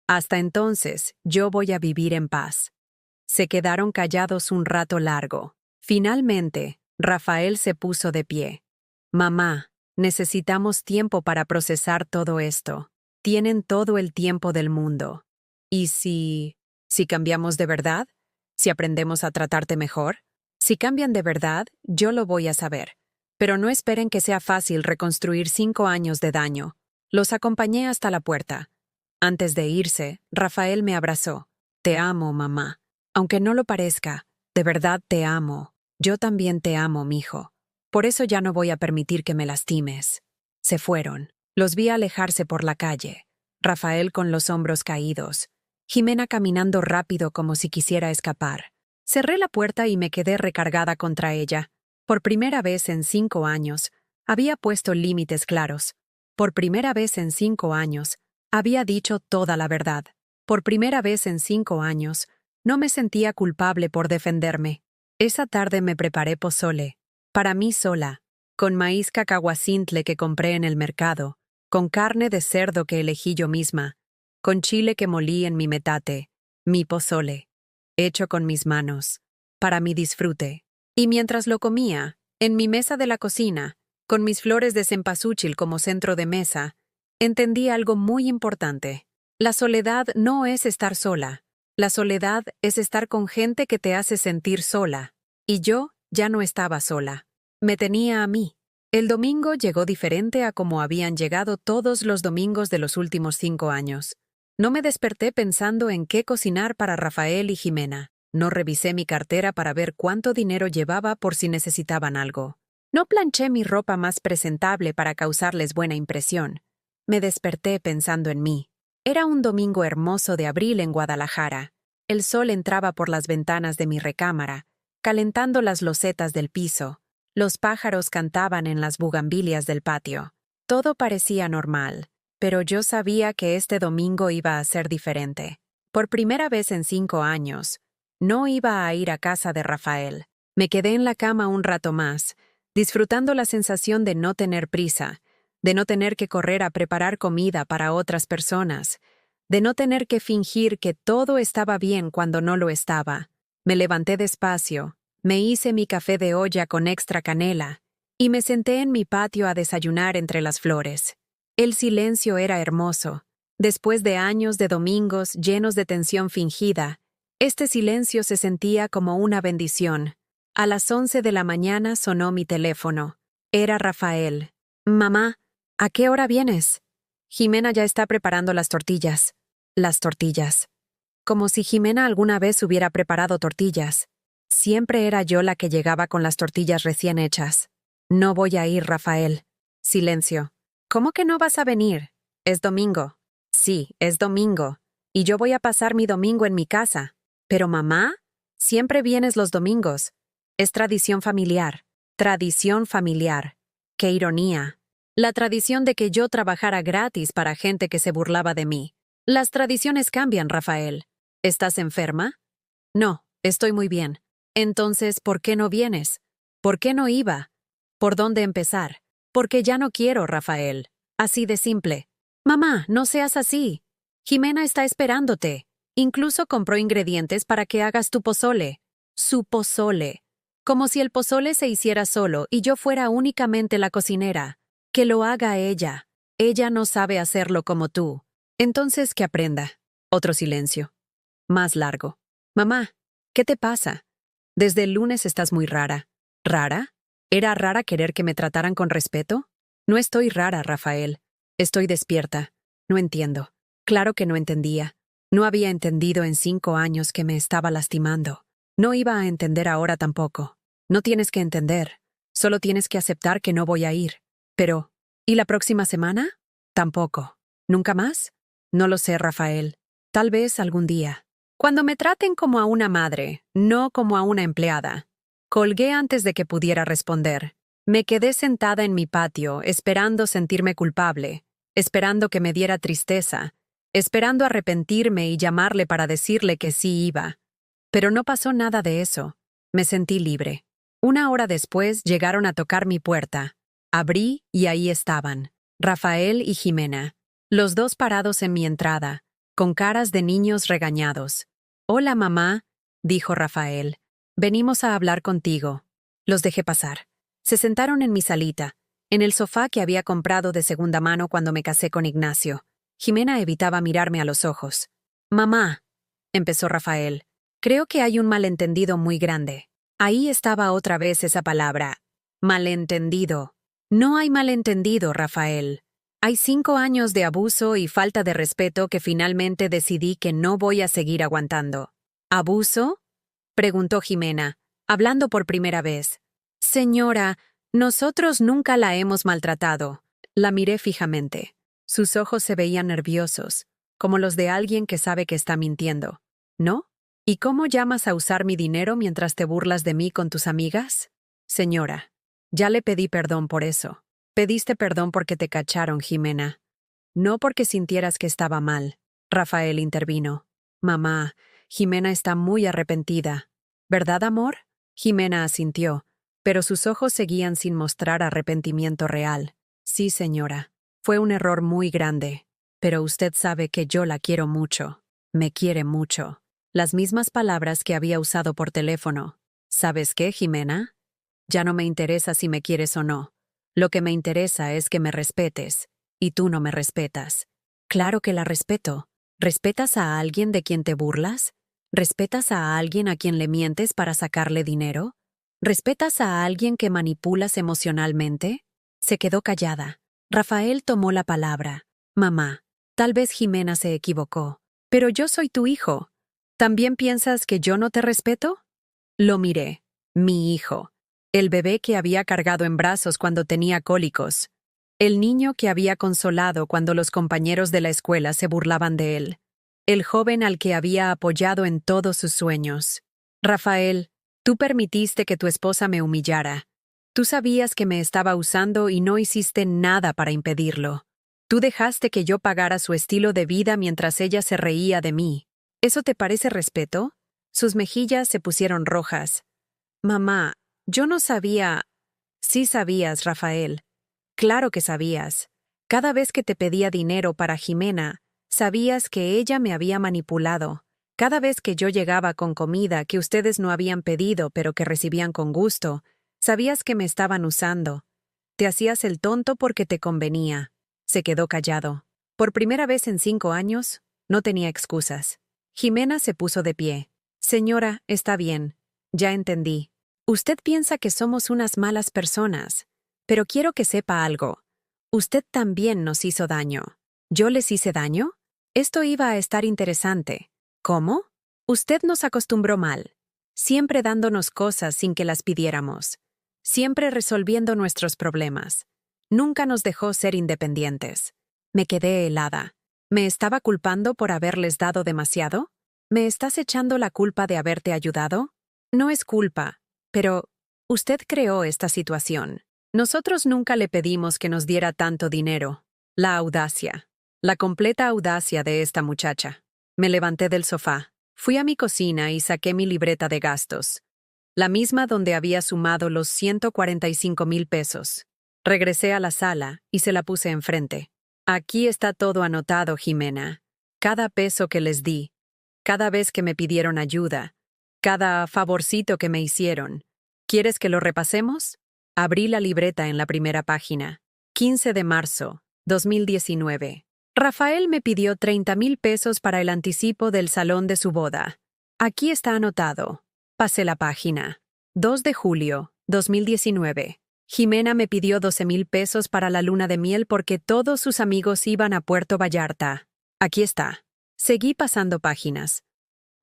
Hasta entonces, yo voy a vivir en paz. Se quedaron callados un rato largo. Finalmente, Rafael se puso de pie. Mamá, necesitamos tiempo para procesar todo esto. Tienen todo el tiempo del mundo. ¿Y si cambiamos de verdad? ¿Si aprendemos a tratarte mejor? Si cambian de verdad, yo lo voy a saber. Pero no esperen que sea fácil reconstruir 5 años de daño. Los acompañé hasta la puerta. Antes de irse, Rafael me abrazó. Te amo, mamá. Aunque no lo parezca, de verdad te amo. Yo también te amo, mijo. Por eso ya no voy a permitir que me lastimes. Se fueron. Los vi alejarse por la calle. Rafael con los hombros caídos. Jimena caminando rápido como si quisiera escapar. Cerré la puerta y me quedé recargada contra ella. Por primera vez en 5 años, había puesto límites claros. Por primera vez en 5 años, había dicho toda la verdad. Por primera vez en 5 años, no me sentía culpable por defenderme. Esa tarde me preparé pozole. Para mí sola, con maíz cacahuacintle que compré en el mercado, con carne de cerdo que elegí yo misma, con chile que molí en mi metate, mi pozole, hecho con mis manos, para mi disfrute. Y mientras lo comía, en mi mesa de la cocina, con mis flores de cempasúchil como centro de mesa, entendí algo muy importante. La soledad no es estar sola. La soledad es estar con gente que te hace sentir sola. Y yo ya no estaba sola. Me tenía a mí. El domingo llegó diferente a como habían llegado todos los domingos de los últimos 5 años. No me desperté pensando en qué cocinar para Rafael y Jimena. No revisé mi cartera para ver cuánto dinero llevaba por si necesitaban algo. No planché mi ropa más presentable para causarles buena impresión. Me desperté pensando en mí. Era un domingo hermoso de abril en Guadalajara. El sol entraba por las ventanas de mi recámara, calentando las losetas del piso. Los pájaros cantaban en las bugambilias del patio. Todo parecía normal, pero yo sabía que este domingo iba a ser diferente. Por primera vez en 5 años, no iba a ir a casa de Rafael. Me quedé en la cama un rato más, disfrutando la sensación de no tener prisa, de no tener que correr a preparar comida para otras personas, de no tener que fingir que todo estaba bien cuando no lo estaba. Me levanté despacio, me hice mi café de olla con extra canela y me senté en mi patio a desayunar entre las flores. El silencio era hermoso. Después de años de domingos llenos de tensión fingida, este silencio se sentía como una bendición. A las 11 de la mañana sonó mi teléfono. Era Rafael. Mamá, ¿a qué hora vienes? Jimena ya está preparando las tortillas. Las tortillas. Como si Jimena alguna vez hubiera preparado tortillas. Siempre era yo la que llegaba con las tortillas recién hechas. No voy a ir, Rafael. Silencio. ¿Cómo que no vas a venir? Es domingo. Sí, es domingo. Y yo voy a pasar mi domingo en mi casa. Pero mamá, siempre vienes los domingos. Es tradición familiar. Tradición familiar. ¡Qué ironía! La tradición de que yo trabajara gratis para gente que se burlaba de mí. Las tradiciones cambian, Rafael. ¿Estás enferma? No, estoy muy bien. Entonces, ¿por qué no vienes? ¿Por qué no iba? ¿Por dónde empezar? Porque ya no quiero, Rafael. Así de simple. Mamá, no seas así. Jimena está esperándote. Incluso compró ingredientes para que hagas tu pozole. Su pozole. Como si el pozole se hiciera solo y yo fuera únicamente la cocinera. Que lo haga ella. Ella no sabe hacerlo como tú. Entonces, que aprenda. Otro silencio. Más largo. Mamá, ¿qué te pasa? Desde el lunes estás muy rara. ¿Rara? ¿Era rara querer que me trataran con respeto? No estoy rara, Rafael. Estoy despierta. No entiendo. Claro que no entendía. No había entendido en 5 años que me estaba lastimando. No iba a entender ahora tampoco. No tienes que entender. Solo tienes que aceptar que no voy a ir. Pero, ¿y la próxima semana? Tampoco. ¿Nunca más? No lo sé, Rafael. Tal vez algún día. Cuando me traten como a una madre, no como a una empleada. Colgué antes de que pudiera responder. Me quedé sentada en mi patio, esperando sentirme culpable, esperando que me diera tristeza, esperando arrepentirme y llamarle para decirle que sí iba. Pero no pasó nada de eso. Me sentí libre. Una hora después llegaron a tocar mi puerta. Abrí y ahí estaban, Rafael y Jimena, los dos parados en mi entrada, con caras de niños regañados. «Hola, mamá», dijo Rafael. «Venimos a hablar contigo». Los dejé pasar. Se sentaron en mi salita, en el sofá que había comprado de segunda mano cuando me casé con Ignacio. Jimena evitaba mirarme a los ojos. «Mamá», empezó Rafael, «creo que hay un malentendido muy grande». Ahí estaba otra vez esa palabra. Malentendido. No hay malentendido, Rafael. Hay 5 años de abuso y falta de respeto que finalmente decidí que no voy a seguir aguantando. ¿Abuso?, preguntó Jimena, hablando por primera vez. Señora, nosotros nunca la hemos maltratado. La miré fijamente. Sus ojos se veían nerviosos, como los de alguien que sabe que está mintiendo. ¿No? ¿Y cómo llamas a usar mi dinero mientras te burlas de mí con tus amigas? Señora, ya le pedí perdón por eso. Pediste perdón porque te cacharon, Jimena. No porque sintieras que estaba mal. Rafael intervino. Mamá, Jimena está muy arrepentida. ¿Verdad, amor? Jimena asintió, pero sus ojos seguían sin mostrar arrepentimiento real. Sí, señora. Fue un error muy grande. Pero usted sabe que yo la quiero mucho. Me quiere mucho. Las mismas palabras que había usado por teléfono. ¿Sabes qué, Jimena? Ya no me interesa si me quieres o no. Lo que me interesa es que me respetes. Y tú no me respetas. Claro que la respeto. ¿Respetas a alguien de quien te burlas? ¿Respetas a alguien a quien le mientes para sacarle dinero? ¿Respetas a alguien que manipulas emocionalmente? Se quedó callada. Rafael tomó la palabra. Mamá, tal vez Jimena se equivocó. Pero yo soy tu hijo. ¿También piensas que yo no te respeto? Lo miré. Mi hijo. El bebé que había cargado en brazos cuando tenía cólicos. El niño que había consolado cuando los compañeros de la escuela se burlaban de él. El joven al que había apoyado en todos sus sueños. Rafael, tú permitiste que tu esposa me humillara. Tú sabías que me estaba usando y no hiciste nada para impedirlo. Tú dejaste que yo pagara su estilo de vida mientras ella se reía de mí. ¿Eso te parece respeto? Sus mejillas se pusieron rojas. Mamá, yo no sabía. Sí sabías, Rafael. Claro que sabías. Cada vez que te pedía dinero para Jimena, sabías que ella me había manipulado. Cada vez que yo llegaba con comida que ustedes no habían pedido pero que recibían con gusto, sabías que me estaban usando. Te hacías el tonto porque te convenía. Se quedó callado. Por primera vez en 5 años, no tenía excusas. Jimena se puso de pie. Señora, está bien. Ya entendí. Usted piensa que somos unas malas personas, pero quiero que sepa algo. Usted también nos hizo daño. ¿Yo les hice daño? Esto iba a estar interesante. ¿Cómo? Usted nos acostumbró mal, siempre dándonos cosas sin que las pidiéramos, siempre resolviendo nuestros problemas. Nunca nos dejó ser independientes. Me quedé helada. ¿Me estaba culpando por haberles dado demasiado? ¿Me estás echando la culpa de haberte ayudado? No es culpa, pero usted creó esta situación. Nosotros nunca le pedimos que nos diera tanto dinero. La audacia. La completa audacia de esta muchacha. Me levanté del sofá. Fui a mi cocina y saqué mi libreta de gastos. La misma donde había sumado los 145,000 pesos. Regresé a la sala y se la puse enfrente. Aquí está todo anotado, Jimena. Cada peso que les di. Cada vez que me pidieron ayuda. Cada favorcito que me hicieron. ¿Quieres que lo repasemos? Abrí la libreta en la primera página. 15 de marzo, 2019. Rafael me pidió 30,000 pesos para el anticipo del salón de su boda. Aquí está anotado. Pasé la página. 2 de julio, 2019. Jimena me pidió 12,000 pesos para la luna de miel porque todos sus amigos iban a Puerto Vallarta. Aquí está. Seguí pasando páginas.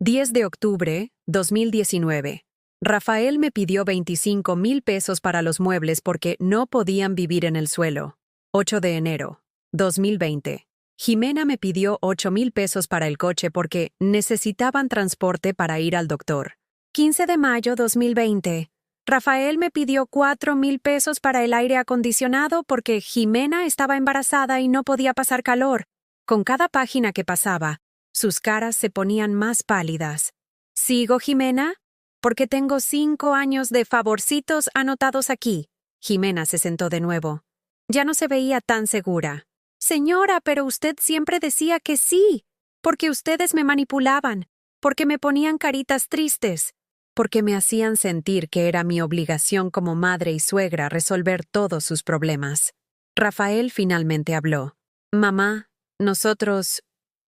10 de octubre, 2019. Rafael me pidió 25,000 pesos para los muebles porque no podían vivir en el suelo. 8 de enero, 2020. Jimena me pidió 8,000 pesos para el coche porque necesitaban transporte para ir al doctor. 15 de mayo 2020. Rafael me pidió 4,000 pesos para el aire acondicionado porque Jimena estaba embarazada y no podía pasar calor. Con cada página que pasaba, sus caras se ponían más pálidas. ¿Sigo, Jimena? Porque tengo 5 años de favorcitos anotados aquí. Jimena se sentó de nuevo. Ya no se veía tan segura. Señora, pero usted siempre decía que sí, porque ustedes me manipulaban, porque me ponían caritas tristes, porque me hacían sentir que era mi obligación como madre y suegra resolver todos sus problemas. Rafael finalmente habló. Mamá, nosotros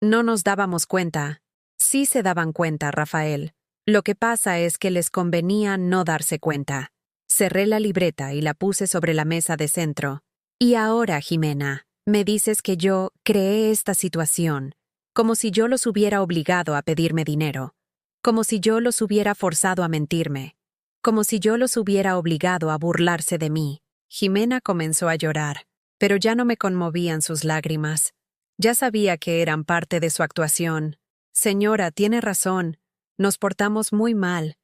no nos dábamos cuenta. Sí se daban cuenta, Rafael. Lo que pasa es que les convenía no darse cuenta. Cerré la libreta y la puse sobre la mesa de centro. Y ahora, Jimena, me dices que yo creé esta situación, como si yo los hubiera obligado a pedirme dinero, como si yo los hubiera forzado a mentirme, como si yo los hubiera obligado a burlarse de mí. Jimena comenzó a llorar, pero ya no me conmovían sus lágrimas. Ya sabía que eran parte de su actuación. Señora, tiene razón, nos portamos muy mal,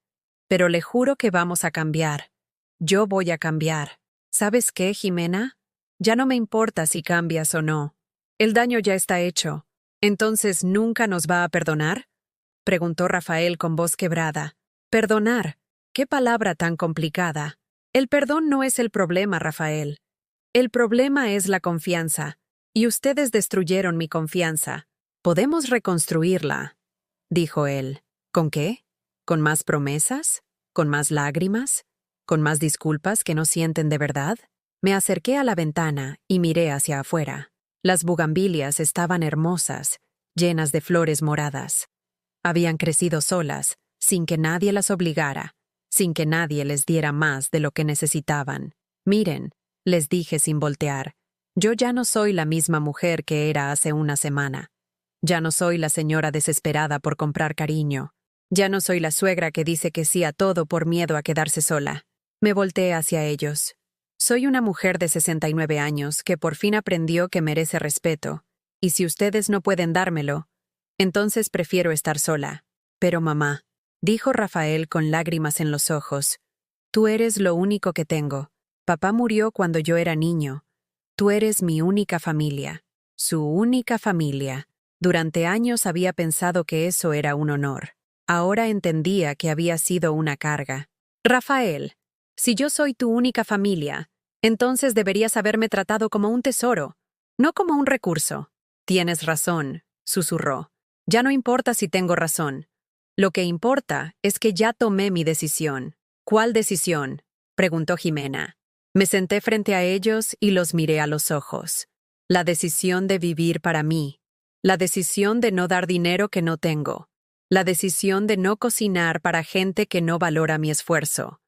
pero le juro que vamos a cambiar. Yo voy a cambiar. ¿Sabes qué, Jimena? Ya no me importa si cambias o no. El daño ya está hecho. ¿Entonces nunca nos va a perdonar? Preguntó Rafael con voz quebrada. Perdonar. ¿Qué palabra tan complicada? El perdón no es el problema, Rafael. El problema es la confianza. Y ustedes destruyeron mi confianza. Podemos reconstruirla, dijo él. ¿Con qué? ¿Con más promesas? ¿Con más lágrimas? ¿Con más disculpas que no sienten de verdad? Me acerqué a la ventana y miré hacia afuera. Las bugambilias estaban hermosas, llenas de flores moradas. Habían crecido solas, sin que nadie las obligara, sin que nadie les diera más de lo que necesitaban. Miren, les dije sin voltear, yo ya no soy la misma mujer que era hace una semana. Ya no soy la señora desesperada por comprar cariño. Ya no soy la suegra que dice que sí a todo por miedo a quedarse sola. Me volteé hacia ellos. Soy una mujer de 69 años que por fin aprendió que merece respeto, y si ustedes no pueden dármelo, entonces prefiero estar sola. Pero mamá, dijo Rafael con lágrimas en los ojos, tú eres lo único que tengo. Papá murió cuando yo era niño. Tú eres mi única familia. Su única familia. Durante años había pensado que eso era un honor. Ahora entendía que había sido una carga. Rafael, si yo soy tu única familia, entonces deberías haberme tratado como un tesoro, no como un recurso. Tienes razón, susurró. Ya no importa si tengo razón. Lo que importa es que ya tomé mi decisión. ¿Cuál decisión?, preguntó Jimena. Me senté frente a ellos y los miré a los ojos. La decisión de vivir para mí. La decisión de no dar dinero que no tengo. La decisión de no cocinar para gente que no valora mi esfuerzo.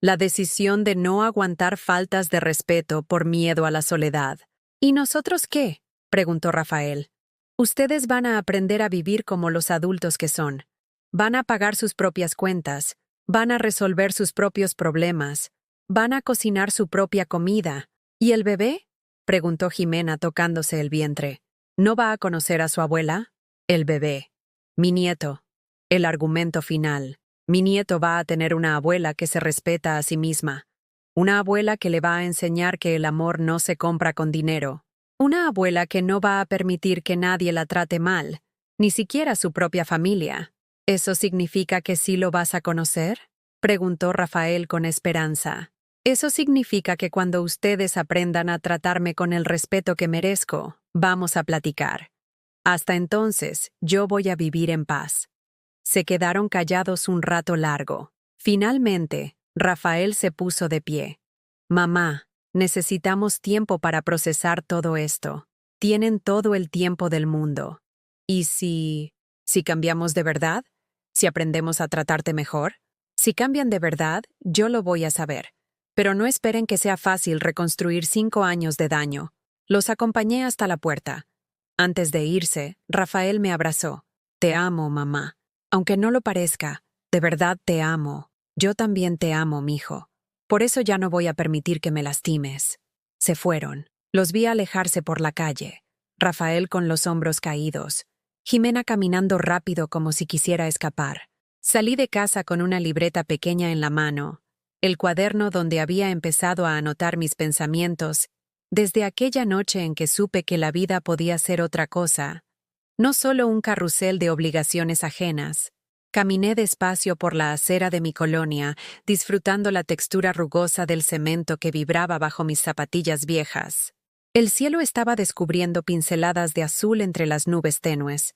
La decisión de no aguantar faltas de respeto por miedo a la soledad. ¿Y nosotros qué?, preguntó Rafael. Ustedes van a aprender a vivir como los adultos que son. Van a pagar sus propias cuentas. Van a resolver sus propios problemas. Van a cocinar su propia comida. ¿Y el bebé?, preguntó Jimena tocándose el vientre. ¿No va a conocer a su abuela? El bebé. Mi nieto. El argumento final. Mi nieto va a tener una abuela que se respeta a sí misma. Una abuela que le va a enseñar que el amor no se compra con dinero. Una abuela que no va a permitir que nadie la trate mal, ni siquiera su propia familia. ¿Eso significa que sí lo vas a conocer?, preguntó Rafael con esperanza. Eso significa que cuando ustedes aprendan a tratarme con el respeto que merezco, vamos a platicar. Hasta entonces, yo voy a vivir en paz. Se quedaron callados un rato largo. Finalmente, Rafael se puso de pie. Mamá, necesitamos tiempo para procesar todo esto. Tienen todo el tiempo del mundo. ¿Y si cambiamos de verdad? ¿Si aprendemos a tratarte mejor? Si cambian de verdad, yo lo voy a saber. Pero no esperen que sea fácil reconstruir 5 años de daño. Los acompañé hasta la puerta. Antes de irse, Rafael me abrazó. Te amo, mamá. Aunque no lo parezca, de verdad te amo. Yo también te amo, mijo. Por eso ya no voy a permitir que me lastimes. Se fueron. Los vi alejarse por la calle. Rafael con los hombros caídos, Jimena caminando rápido como si quisiera escapar. Salí de casa con una libreta pequeña en la mano, el cuaderno donde había empezado a anotar mis pensamientos, desde aquella noche en que supe que la vida podía ser otra cosa, no solo un carrusel de obligaciones ajenas. Caminé despacio por la acera de mi colonia, disfrutando la textura rugosa del cemento que vibraba bajo mis zapatillas viejas. El cielo estaba descubriendo pinceladas de azul entre las nubes tenues,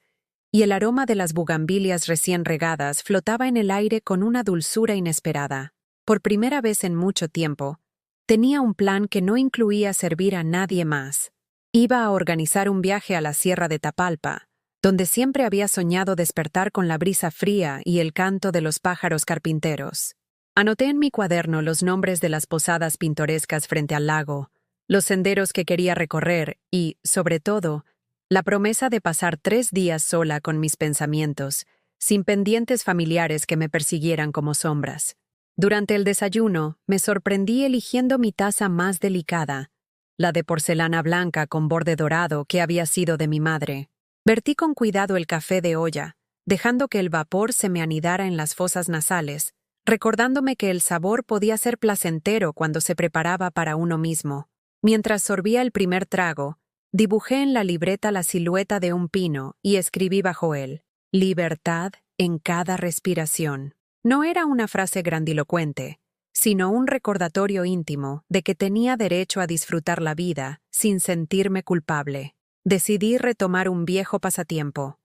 y el aroma de las bugambilias recién regadas flotaba en el aire con una dulzura inesperada. Por primera vez en mucho tiempo, tenía un plan que no incluía servir a nadie más. Iba a organizar un viaje a la Sierra de Tapalpa, donde siempre había soñado despertar con la brisa fría y el canto de los pájaros carpinteros. Anoté en mi cuaderno los nombres de las posadas pintorescas frente al lago, los senderos que quería recorrer y, sobre todo, la promesa de pasar 3 días sola con mis pensamientos, sin pendientes familiares que me persiguieran como sombras. Durante el desayuno, me sorprendí eligiendo mi taza más delicada, la de porcelana blanca con borde dorado que había sido de mi madre. Vertí con cuidado el café de olla, dejando que el vapor se me anidara en las fosas nasales, recordándome que el sabor podía ser placentero cuando se preparaba para uno mismo. Mientras sorbía el primer trago, dibujé en la libreta la silueta de un pino y escribí bajo él: libertad en cada respiración. No era una frase grandilocuente, sino un recordatorio íntimo de que tenía derecho a disfrutar la vida sin sentirme culpable. Decidí retomar un viejo pasatiempo: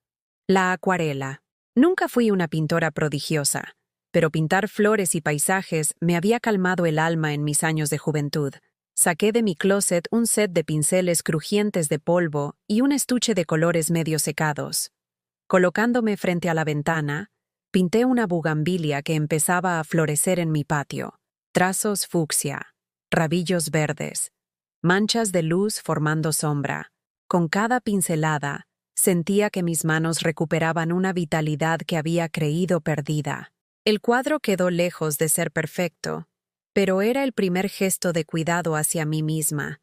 la acuarela. Nunca fui una pintora prodigiosa, pero pintar flores y paisajes me había calmado el alma en mis años de juventud. Saqué de mi closet un set de pinceles crujientes de polvo y un estuche de colores medio secados. Colocándome frente a la ventana, pinté una bugambilia que empezaba a florecer en mi patio. Trazos fucsia, rabillos verdes, manchas de luz formando sombra. Con cada pincelada, sentía que mis manos recuperaban una vitalidad que había creído perdida. El cuadro quedó lejos de ser perfecto, pero era el primer gesto de cuidado hacia mí misma,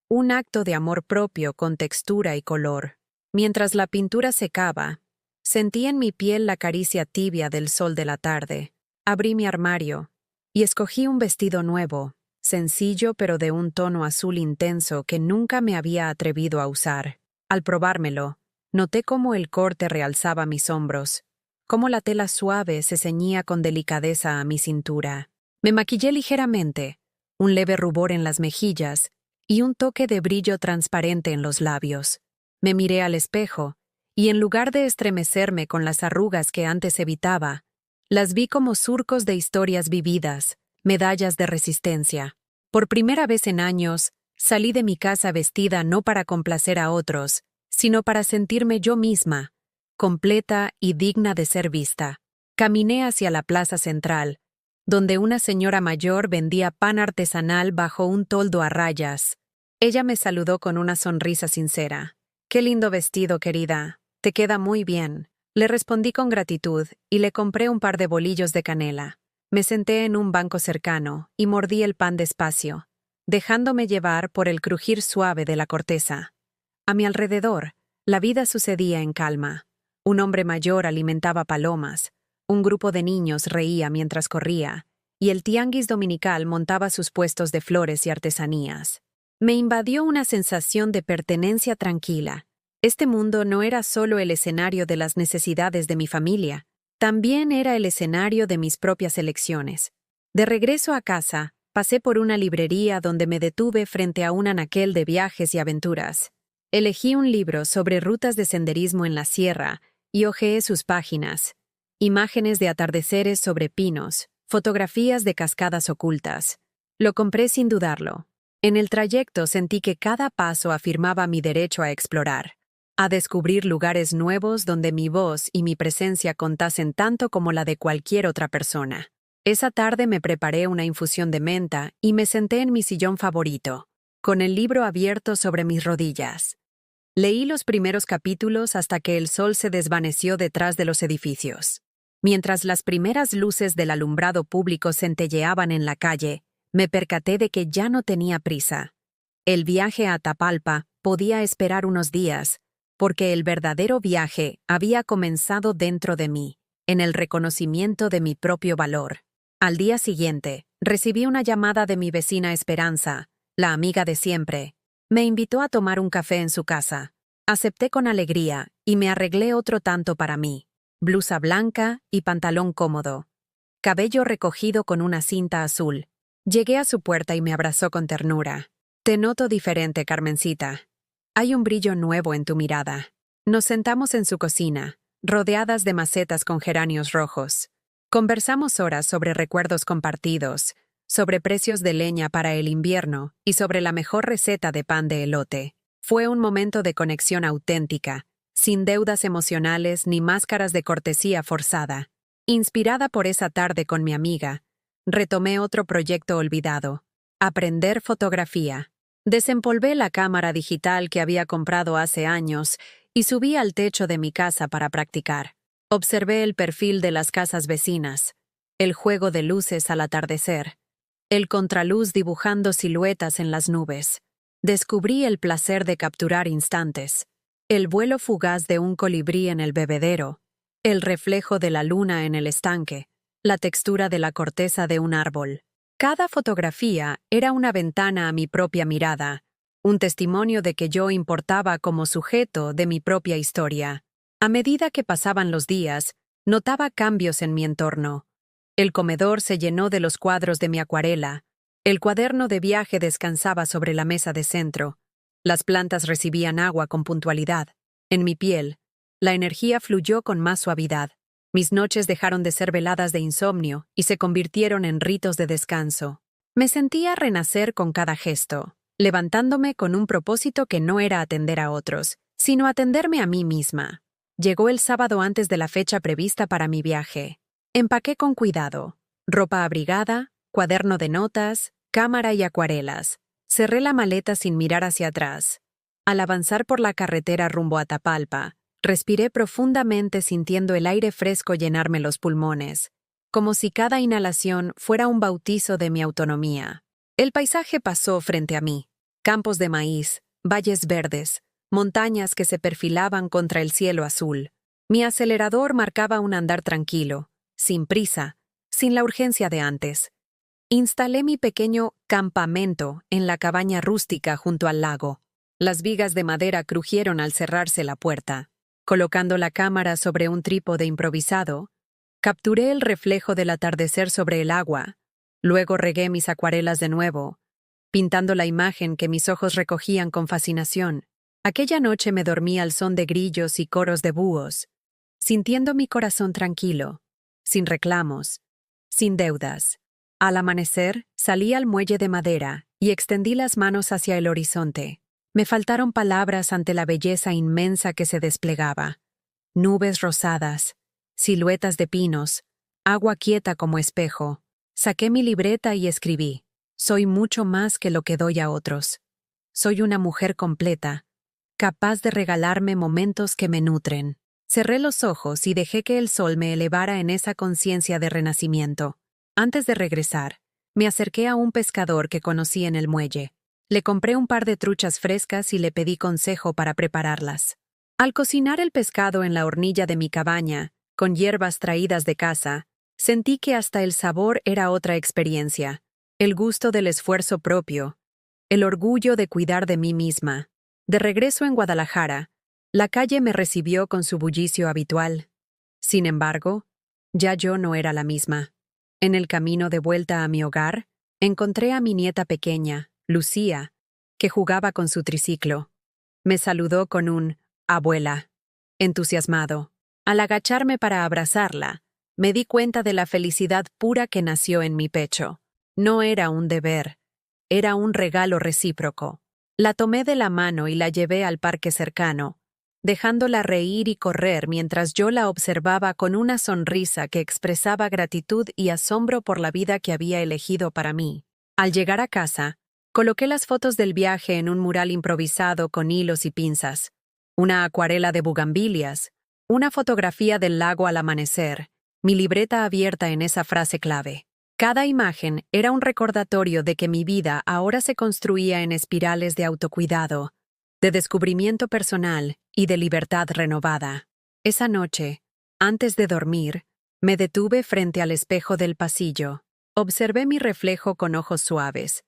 un acto de amor propio con textura y color. Mientras la pintura secaba, sentí en mi piel la caricia tibia del sol de la tarde. Abrí mi armario y escogí un vestido nuevo, sencillo pero de un tono azul intenso que nunca me había atrevido a usar. Al probármelo, noté cómo el corte realzaba mis hombros, cómo la tela suave se ceñía con delicadeza a mi cintura. Me maquillé ligeramente, un leve rubor en las mejillas y un toque de brillo transparente en los labios. Me miré al espejo y en lugar de estremecerme con las arrugas que antes evitaba, las vi como surcos de historias vividas, medallas de resistencia. Por primera vez en años, salí de mi casa vestida no para complacer a otros, sino para sentirme yo misma, completa y digna de ser vista. Caminé hacia la plaza central, donde una señora mayor vendía pan artesanal bajo un toldo a rayas. Ella me saludó con una sonrisa sincera. «Qué lindo vestido, querida. Te queda muy bien». Le respondí con gratitud y le compré un par de bolillos de canela. Me senté en un banco cercano y mordí el pan despacio, dejándome llevar por el crujir suave de la corteza. A mi alrededor, la vida sucedía en calma. Un hombre mayor alimentaba palomas, un grupo de niños reía mientras corría, y el tianguis dominical montaba sus puestos de flores y artesanías. Me invadió una sensación de pertenencia tranquila. Este mundo no era solo el escenario de las necesidades de mi familia, también era el escenario de mis propias elecciones. De regreso a casa, pasé por una librería donde me detuve frente a un anaquel de viajes y aventuras. Elegí un libro sobre rutas de senderismo en la sierra y hojeé sus páginas. Imágenes de atardeceres sobre pinos, fotografías de cascadas ocultas. Lo compré sin dudarlo. En el trayecto sentí que cada paso afirmaba mi derecho a explorar, a descubrir lugares nuevos donde mi voz y mi presencia contasen tanto como la de cualquier otra persona. Esa tarde me preparé una infusión de menta y me senté en mi sillón favorito, con el libro abierto sobre mis rodillas. Leí los primeros capítulos hasta que el sol se desvaneció detrás de los edificios. Mientras las primeras luces del alumbrado público centelleaban en la calle, me percaté de que ya no tenía prisa. El viaje a Tapalpa podía esperar unos días, porque el verdadero viaje había comenzado dentro de mí, en el reconocimiento de mi propio valor. Al día siguiente, recibí una llamada de mi vecina Esperanza, la amiga de siempre. Me invitó a tomar un café en su casa. Acepté con alegría y me arreglé otro tanto para mí. Blusa blanca y pantalón cómodo. Cabello recogido con una cinta azul. Llegué a su puerta y me abrazó con ternura. Te noto diferente, Carmencita. Hay un brillo nuevo en tu mirada. Nos sentamos en su cocina, rodeadas de macetas con geranios rojos. Conversamos horas sobre recuerdos compartidos, sobre precios de leña para el invierno y sobre la mejor receta de pan de elote. Fue un momento de conexión auténtica, sin deudas emocionales ni máscaras de cortesía forzada. Inspirada por esa tarde con mi amiga, retomé otro proyecto olvidado: aprender fotografía. Desempolvé la cámara digital que había comprado hace años y subí al techo de mi casa para practicar. Observé el perfil de las casas vecinas, el juego de luces al atardecer, el contraluz dibujando siluetas en las nubes. Descubrí el placer de capturar instantes, el vuelo fugaz de un colibrí en el bebedero, el reflejo de la luna en el estanque, la textura de la corteza de un árbol. Cada fotografía era una ventana a mi propia mirada, un testimonio de que yo importaba como sujeto de mi propia historia. A medida que pasaban los días, notaba cambios en mi entorno. El comedor se llenó de los cuadros de mi acuarela, el cuaderno de viaje descansaba sobre la mesa de centro, las plantas recibían agua con puntualidad. En mi piel, la energía fluyó con más suavidad. Mis noches dejaron de ser veladas de insomnio y se convirtieron en ritos de descanso. Me sentía renacer con cada gesto, levantándome con un propósito que no era atender a otros, sino atenderme a mí misma. Llegó el sábado antes de la fecha prevista para mi viaje. Empaqué con cuidado: ropa abrigada, cuaderno de notas, cámara y acuarelas. Cerré la maleta sin mirar hacia atrás. Al avanzar por la carretera rumbo a Tapalpa, respiré profundamente sintiendo el aire fresco llenarme los pulmones, como si cada inhalación fuera un bautizo de mi autonomía. El paisaje pasó frente a mí: campos de maíz, valles verdes, montañas que se perfilaban contra el cielo azul. Mi acelerador marcaba un andar tranquilo, sin prisa, sin la urgencia de antes. Instalé mi pequeño campamento en la cabaña rústica junto al lago. Las vigas de madera crujieron al cerrarse la puerta. Colocando la cámara sobre un trípode improvisado, capturé el reflejo del atardecer sobre el agua. Luego regué mis acuarelas de nuevo, pintando la imagen que mis ojos recogían con fascinación. Aquella noche me dormí al son de grillos y coros de búhos, sintiendo mi corazón tranquilo, sin reclamos, sin deudas. Al amanecer, salí al muelle de madera y extendí las manos hacia el horizonte. Me faltaron palabras ante la belleza inmensa que se desplegaba. Nubes rosadas, siluetas de pinos, agua quieta como espejo. Saqué mi libreta y escribí: soy mucho más que lo que doy a otros. Soy una mujer completa, capaz de regalarme momentos que me nutren. Cerré los ojos y dejé que el sol me elevara en esa conciencia de renacimiento. Antes de regresar, me acerqué a un pescador que conocí en el muelle. Le compré un par de truchas frescas y le pedí consejo para prepararlas. Al cocinar el pescado en la hornilla de mi cabaña, con hierbas traídas de casa, sentí que hasta el sabor era otra experiencia. El gusto del esfuerzo propio, el orgullo de cuidar de mí misma. De regreso en Guadalajara, la calle me recibió con su bullicio habitual. Sin embargo, ya yo no era la misma. En el camino de vuelta a mi hogar, encontré a mi nieta pequeña, Lucía, que jugaba con su triciclo. Me saludó con un «abuela», entusiasmado. Al agacharme para abrazarla, me di cuenta de la felicidad pura que nació en mi pecho. No era un deber, era un regalo recíproco. La tomé de la mano y la llevé al parque cercano, dejándola reír y correr mientras yo la observaba con una sonrisa que expresaba gratitud y asombro por la vida que había elegido para mí. Al llegar a casa, coloqué las fotos del viaje en un mural improvisado con hilos y pinzas, una acuarela de bugambilias, una fotografía del lago al amanecer, mi libreta abierta en esa frase clave. Cada imagen era un recordatorio de que mi vida ahora se construía en espirales de autocuidado, de descubrimiento personal y de libertad renovada. Esa noche, antes de dormir, me detuve frente al espejo del pasillo. Observé mi reflejo con ojos suaves.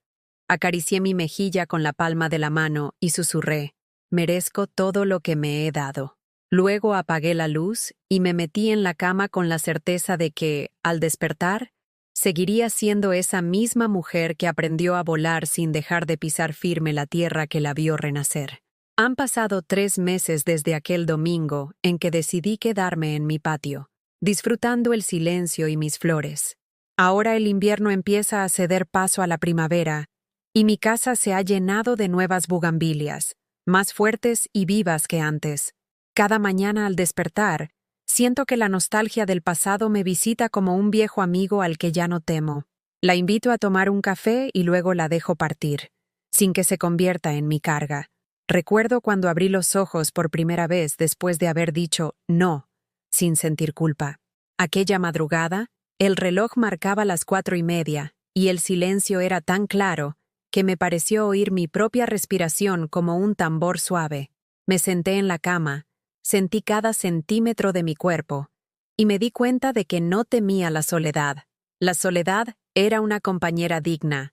Acaricié mi mejilla con la palma de la mano y susurré: merezco todo lo que me he dado. Luego apagué la luz y me metí en la cama con la certeza de que, al despertar, seguiría siendo esa misma mujer que aprendió a volar sin dejar de pisar firme la tierra que la vio renacer. Han pasado 3 meses desde aquel domingo en que decidí quedarme en mi patio, disfrutando el silencio y mis flores. Ahora el invierno empieza a ceder paso a la primavera y mi casa se ha llenado de nuevas bugambilias, más fuertes y vivas que antes. Cada mañana al despertar, siento que la nostalgia del pasado me visita como un viejo amigo al que ya no temo. La invito a tomar un café y luego la dejo partir, sin que se convierta en mi carga. Recuerdo cuando abrí los ojos por primera vez después de haber dicho no, sin sentir culpa. Aquella madrugada, el reloj marcaba las 4:30 y el silencio era tan claro que me pareció oír mi propia respiración como un tambor suave. Me senté en la cama, sentí cada centímetro de mi cuerpo y me di cuenta de que no temía la soledad. La soledad era una compañera digna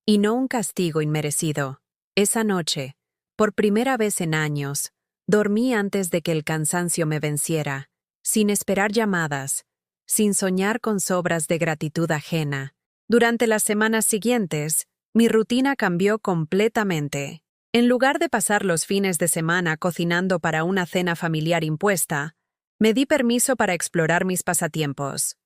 y no un castigo inmerecido. Esa noche, por primera vez en años, dormí antes de que el cansancio me venciera, sin esperar llamadas, sin soñar con sobras de gratitud ajena. Durante las semanas siguientes, mi rutina cambió completamente. En lugar de pasar los fines de semana cocinando para una cena familiar impuesta, me di permiso para explorar mis pasatiempos.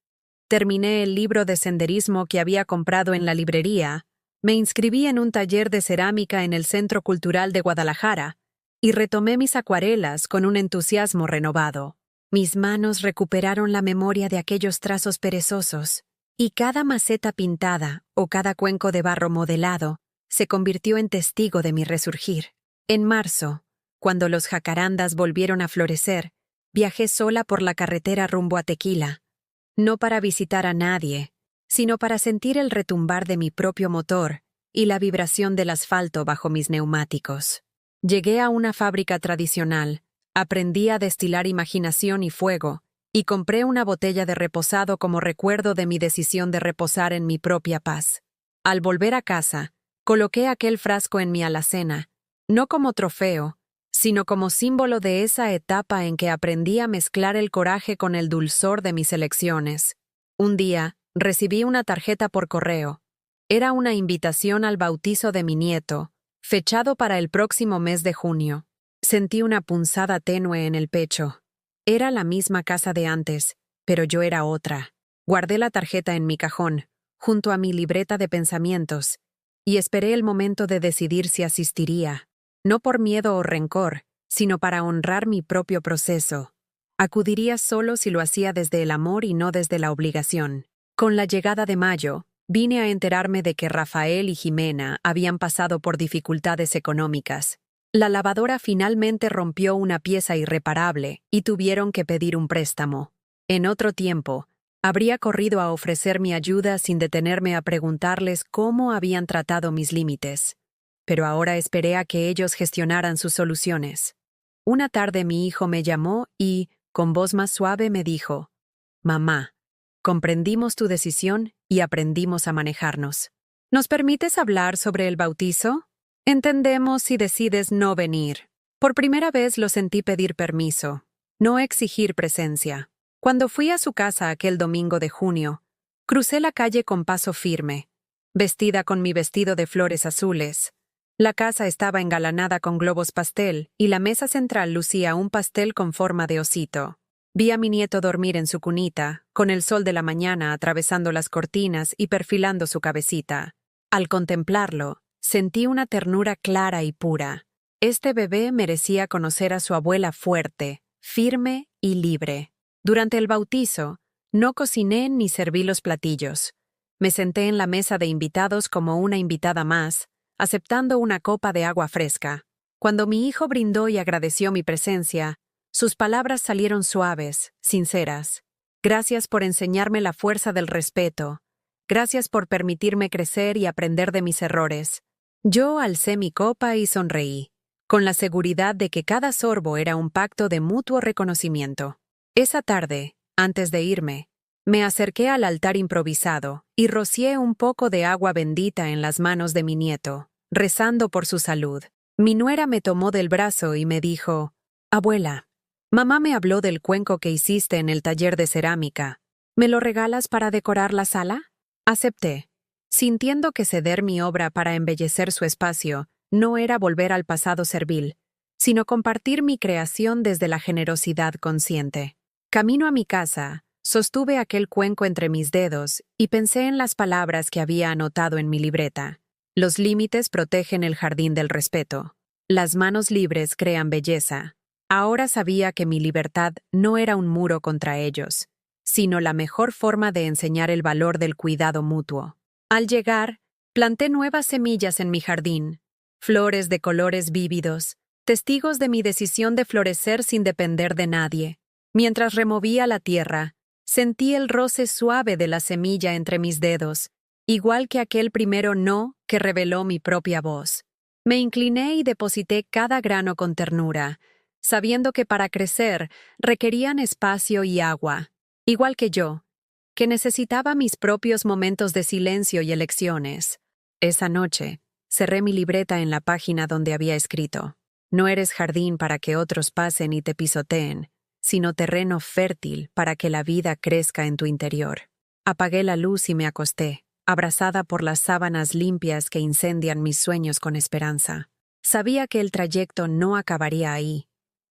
Terminé el libro de senderismo que había comprado en la librería, me inscribí en un taller de cerámica en el Centro Cultural de Guadalajara y retomé mis acuarelas con un entusiasmo renovado. Mis manos recuperaron la memoria de aquellos trazos perezosos, y cada maceta pintada o cada cuenco de barro modelado se convirtió en testigo de mi resurgir. En marzo, cuando los jacarandas volvieron a florecer, viajé sola por la carretera rumbo a Tequila, no para visitar a nadie, sino para sentir el retumbar de mi propio motor y la vibración del asfalto bajo mis neumáticos. Llegué a una fábrica tradicional, aprendí a destilar imaginación y fuego, y compré una botella de reposado como recuerdo de mi decisión de reposar en mi propia paz. Al volver a casa, coloqué aquel frasco en mi alacena, no como trofeo, sino como símbolo de esa etapa en que aprendí a mezclar el coraje con el dulzor de mis elecciones. Un día, recibí una tarjeta por correo. Era una invitación al bautizo de mi nieto, fechado para el próximo mes de junio. Sentí una punzada tenue en el pecho. Era la misma casa de antes, pero yo era otra. Guardé la tarjeta en mi cajón, junto a mi libreta de pensamientos, y esperé el momento de decidir si asistiría, no por miedo o rencor, sino para honrar mi propio proceso. Acudiría solo si lo hacía desde el amor y no desde la obligación. Con la llegada de mayo, vine a enterarme de que Rafael y Jimena habían pasado por dificultades económicas. La lavadora finalmente rompió una pieza irreparable y tuvieron que pedir un préstamo. En otro tiempo, habría corrido a ofrecer mi ayuda sin detenerme a preguntarles cómo habían tratado mis límites. Pero ahora esperé a que ellos gestionaran sus soluciones. Una tarde mi hijo me llamó y, con voz más suave, me dijo: «Mamá, comprendimos tu decisión y aprendimos a manejarnos. ¿Nos permites hablar sobre el bautizo? Entendemos si decides no venir». Por primera vez lo sentí pedir permiso, no exigir presencia. Cuando fui a su casa aquel domingo de junio, crucé la calle con paso firme, vestida con mi vestido de flores azules. La casa estaba engalanada con globos pastel y la mesa central lucía un pastel con forma de osito. Vi a mi nieto dormir en su cunita, con el sol de la mañana atravesando las cortinas y perfilando su cabecita. Al contemplarlo, sentí una ternura clara y pura. Este bebé merecía conocer a su abuela fuerte, firme y libre. Durante el bautizo, no cociné ni serví los platillos. Me senté en la mesa de invitados como una invitada más, aceptando una copa de agua fresca. Cuando mi hijo brindó y agradeció mi presencia, sus palabras salieron suaves, sinceras. Gracias por enseñarme la fuerza del respeto. Gracias por permitirme crecer y aprender de mis errores. Yo alcé mi copa y sonreí. con la seguridad de que cada sorbo era un pacto de mutuo reconocimiento. Esa tarde, antes de irme, me acerqué al altar improvisado y rocié un poco de agua bendita en las manos de mi nieto, rezando por su salud. Mi nuera me tomó del brazo y me dijo: «Abuela, mamá me habló del cuenco que hiciste en el taller de cerámica. ¿Me lo regalas para decorar la sala?». Acepté, sintiendo que ceder mi obra para embellecer su espacio no era volver al pasado servil, sino compartir mi creación desde la generosidad consciente. Camino a mi casa, sostuve aquel cuenco entre mis dedos y pensé en las palabras que había anotado en mi libreta. Los límites protegen el jardín del respeto. Las manos libres crean belleza. Ahora sabía que mi libertad no era un muro contra ellos, sino la mejor forma de enseñar el valor del cuidado mutuo. Al llegar, planté nuevas semillas en mi jardín, flores de colores vívidos, testigos de mi decisión de florecer sin depender de nadie. Mientras removía la tierra, sentí el roce suave de la semilla entre mis dedos, igual que aquel primero no que reveló mi propia voz. Me incliné y deposité cada grano con ternura, sabiendo que para crecer requerían espacio y agua, igual que yo, que necesitaba mis propios momentos de silencio y elecciones. Esa noche, cerré mi libreta en la página donde había escrito: «No eres jardín para que otros pasen y te pisoteen, sino terreno fértil para que la vida crezca en tu interior». Apagué la luz y me acosté, abrazada por las sábanas limpias que incendian mis sueños con esperanza. Sabía que el trayecto no acabaría ahí.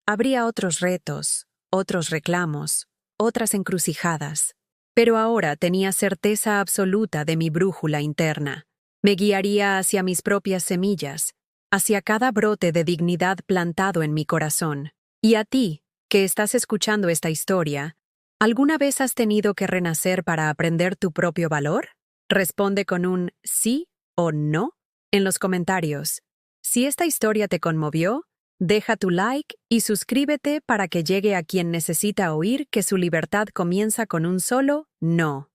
Habría otros retos, otros reclamos, otras encrucijadas. Pero ahora tenía certeza absoluta de mi brújula interna. Me guiaría hacia mis propias semillas, hacia cada brote de dignidad plantado en mi corazón. Y a ti, que estás escuchando esta historia, ¿alguna vez has tenido que renacer para aprender tu propio valor? Responde con un sí o no en los comentarios. Si esta historia te conmovió, deja tu like y suscríbete para que llegue a quien necesita oír que su libertad comienza con un solo no.